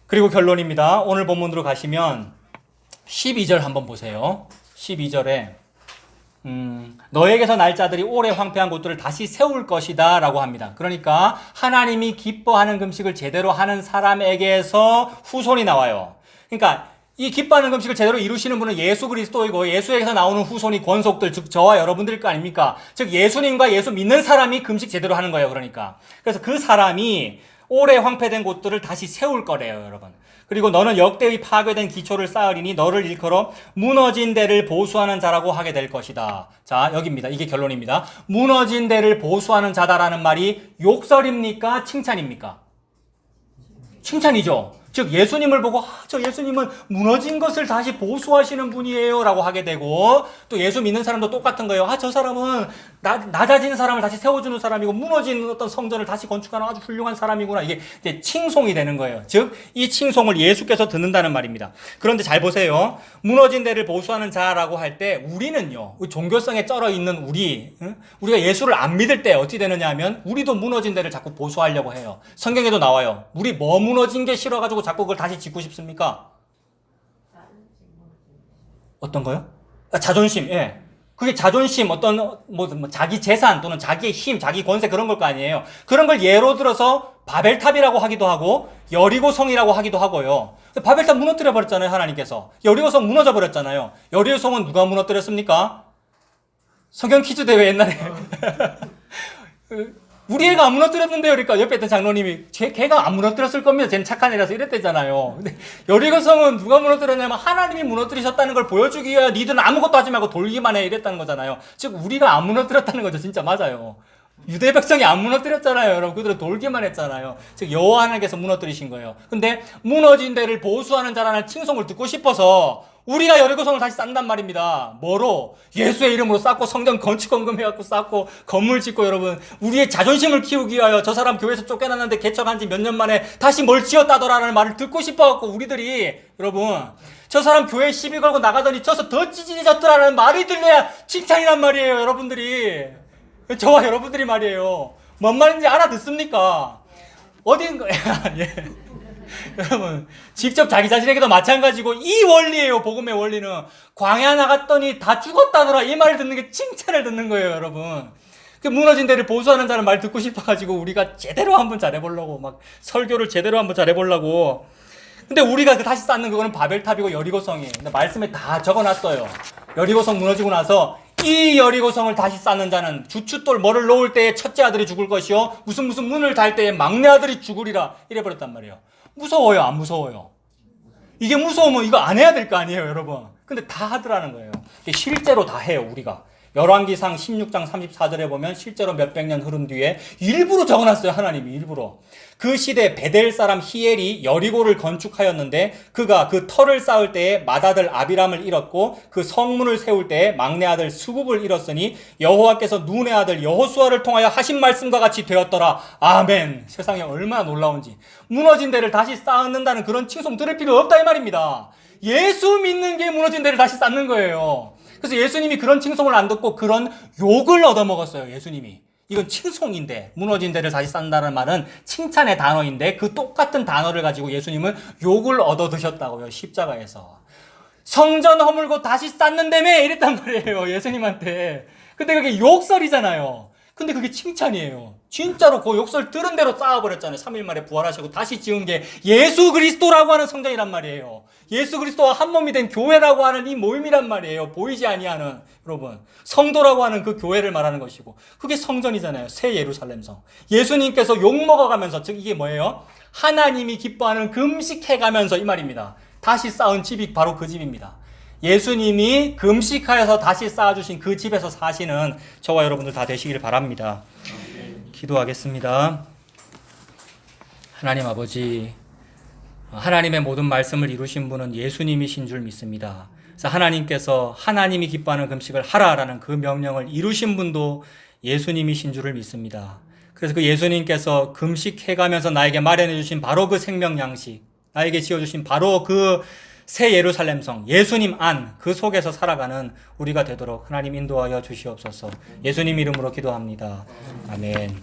그리고 결론입니다. 오늘 본문으로 가시면 12절 한번 보세요. 12절에 너에게서 날 자들이 오래 황폐한 곳들을 다시 세울 것이다 라고 합니다. 그러니까 하나님이 기뻐하는 금식을 제대로 하는 사람에게서 후손이 나와요. 그러니까 이 기뻐하는 금식을 제대로 이루시는 분은 예수 그리스도이고 예수에게서 나오는 후손이 권속들, 즉 저와 여러분들일 거 아닙니까? 즉 예수님과 예수 믿는 사람이 금식 제대로 하는 거예요. 그러니까 그래서 그 사람이 오래 황폐된 곳들을 다시 세울 거래요, 여러분. 그리고 너는 역대의 파괴된 기초를 쌓으리니 너를 일컬어 무너진 데를 보수하는 자라고 하게 될 것이다. 자, 여기입니다. 이게 결론입니다. 무너진 데를 보수하는 자다라는 말이 욕설입니까? 칭찬입니까? 칭찬이죠. 즉 예수님을 보고 저 예수님은 무너진 것을 다시 보수하시는 분이에요 라고 하게 되고, 또 예수 믿는 사람도 똑같은 거예요. 저 사람은 낮아진 사람을 다시 세워주는 사람이고 무너진 어떤 성전을 다시 건축하는 아주 훌륭한 사람이구나. 이게 이제 칭송이 되는 거예요. 즉 이 칭송을 예수께서 듣는다는 말입니다. 그런데 잘 보세요. 무너진 데를 보수하는 자라고 할 때 우리는요, 종교성에 쩔어 있는 우리가 예수를 안 믿을 때 어떻게 되느냐 하면 우리도 무너진 데를 자꾸 보수하려고 해요. 성경에도 나와요. 우리 뭐 무너진 게 싫어가지고 자꾸 그걸 다시 짓고 싶습니까? 어떤 거요? 자존심. 예. 그게 자존심, 어떤 자기 재산 또는 자기의 힘, 자기 권세 그런 걸 거 아니에요. 그런 걸 예로 들어서 바벨탑이라고 하기도 하고 여리고성이라고 하기도 하고요. 바벨탑 무너뜨려 버렸잖아요, 하나님께서. 여리고성 무너져 버렸잖아요. 여리고성은 누가 무너뜨렸습니까? 성경 퀴즈 대회 옛날에 우리 애가 안 무너뜨렸는데요. 그러니까 옆에 있던 장로님이 걔가 안 무너뜨렸을 겁니다. 쟤는 착한 애라서 이랬대잖아요. 근데 여리고성은 누가 무너뜨렸냐면 하나님이 무너뜨리셨다는 걸 보여주기 위해 니들은 아무것도 하지 말고 돌기만 해 이랬다는 거잖아요. 즉 우리가 안 무너뜨렸다는 거죠. 진짜 맞아요. 유대 백성이 안 무너뜨렸잖아요. 여러분 그들은 돌기만 했잖아요. 즉 여호와 하나님께서 무너뜨리신 거예요. 근데 무너진 데를 보수하는 자라는 칭송을 듣고 싶어서 우리가 여리고성을 다시 쌓는단 말입니다. 뭐로? 예수의 이름으로 쌓고 성전 건축헌금 해갖고 쌓고 건물 짓고, 여러분 우리의 자존심을 키우기 위하여 저 사람 교회에서 쫓겨났는데 개척한 지 몇 년 만에 다시 뭘 지었다더라는 말을 듣고 싶어갖고 우리들이, 여러분 저 사람 교회 시비 걸고 나가더니 저서 더 찌질해졌더라는 말이 들려야 칭찬이란 말이에요. 여러분들이, 저와 여러분들이 말이에요. 뭔 말인지 알아듣습니까? 어딘가 예. 여러분 직접 자기 자신에게도 마찬가지고 이 원리예요. 복음의 원리는 광야 나갔더니 다 죽었다더라 이 말을 듣는 게 칭찬을 듣는 거예요. 여러분 그 무너진 데를 보수하는 자는 말 듣고 싶어가지고 우리가 제대로 한번 잘해보려고 막 설교를 제대로 한번 잘해보려고 근데 우리가 그 다시 쌓는 그거는 바벨탑이고 여리고성이에요. 근데 말씀에 다 적어놨어요. 여리고성 무너지고 나서 이 여리고성을 다시 쌓는 자는 주춧돌 뭐를 놓을 때에 첫째 아들이 죽을 것이요 무슨 문을 달 때에 막내 아들이 죽으리라 이래버렸단 말이에요. 무서워요, 안 무서워요? 이게 무서우면 이거 안 해야 될 거 아니에요, 여러분. 근데 다 하더라는 거예요. 실제로 다 해요, 우리가. 열왕기상 16장 34절에 보면 실제로 몇백 년 흐른 뒤에 일부러 적어놨어요, 하나님이 일부러. 그 시대 베델 사람 히엘이 여리고를 건축하였는데 그가 그 터를 쌓을 때에 맏아들 아비람을 잃었고 그 성문을 세울 때에 막내 아들 수굽을 잃었으니 여호와께서 눈의 아들 여호수아를 통하여 하신 말씀과 같이 되었더라. 아멘. 세상에 얼마나 놀라운지. 무너진 데를 다시 쌓는다는 그런 칭송 들을 필요 없다 이 말입니다. 예수 믿는 게 무너진 데를 다시 쌓는 거예요. 그래서 예수님이 그런 칭송을 안 듣고 그런 욕을 얻어먹었어요. 예수님이. 이건 칭송인데 무너진 데를 다시 쌓는다는 말은 칭찬의 단어인데 그 똑같은 단어를 가지고 예수님은 욕을 얻어 드셨다고요. 십자가에서. 성전 허물고 다시 쌓는다며 이랬단 말이에요. 예수님한테. 근데 그게 욕설이잖아요. 근데 그게 칭찬이에요. 진짜로 그 욕설 들은 대로 쌓아버렸잖아요. 3일 만에 부활하시고 다시 지은 게 예수 그리스도라고 하는 성전이란 말이에요. 예수 그리스도와 한 몸이 된 교회라고 하는 이 모임이란 말이에요. 보이지 아니하는 여러분 성도라고 하는 그 교회를 말하는 것이고 그게 성전이잖아요. 새 예루살렘성. 예수님께서 욕먹어가면서 즉 이게 뭐예요? 하나님이 기뻐하는 금식해가면서 이 말입니다. 다시 쌓은 집이 바로 그 집입니다. 예수님이 금식하여서 다시 쌓아주신 그 집에서 사시는 저와 여러분들 다 되시길 바랍니다. 기도하겠습니다. 하나님 아버지, 하나님의 모든 말씀을 이루신 분은 예수님이신 줄 믿습니다. 그래서 하나님께서 하나님이 기뻐하는 금식을 하라라는 그 명령을 이루신 분도 예수님이신 줄을 믿습니다. 그래서 그 예수님께서 금식해가면서 나에게 마련해 주신 바로 그 생명 양식, 나에게 지어주신 바로 그 새 예루살렘성, 예수님 안, 그 속에서 살아가는 우리가 되도록 하나님 인도하여 주시옵소서. 예수님 이름으로 기도합니다. 아멘.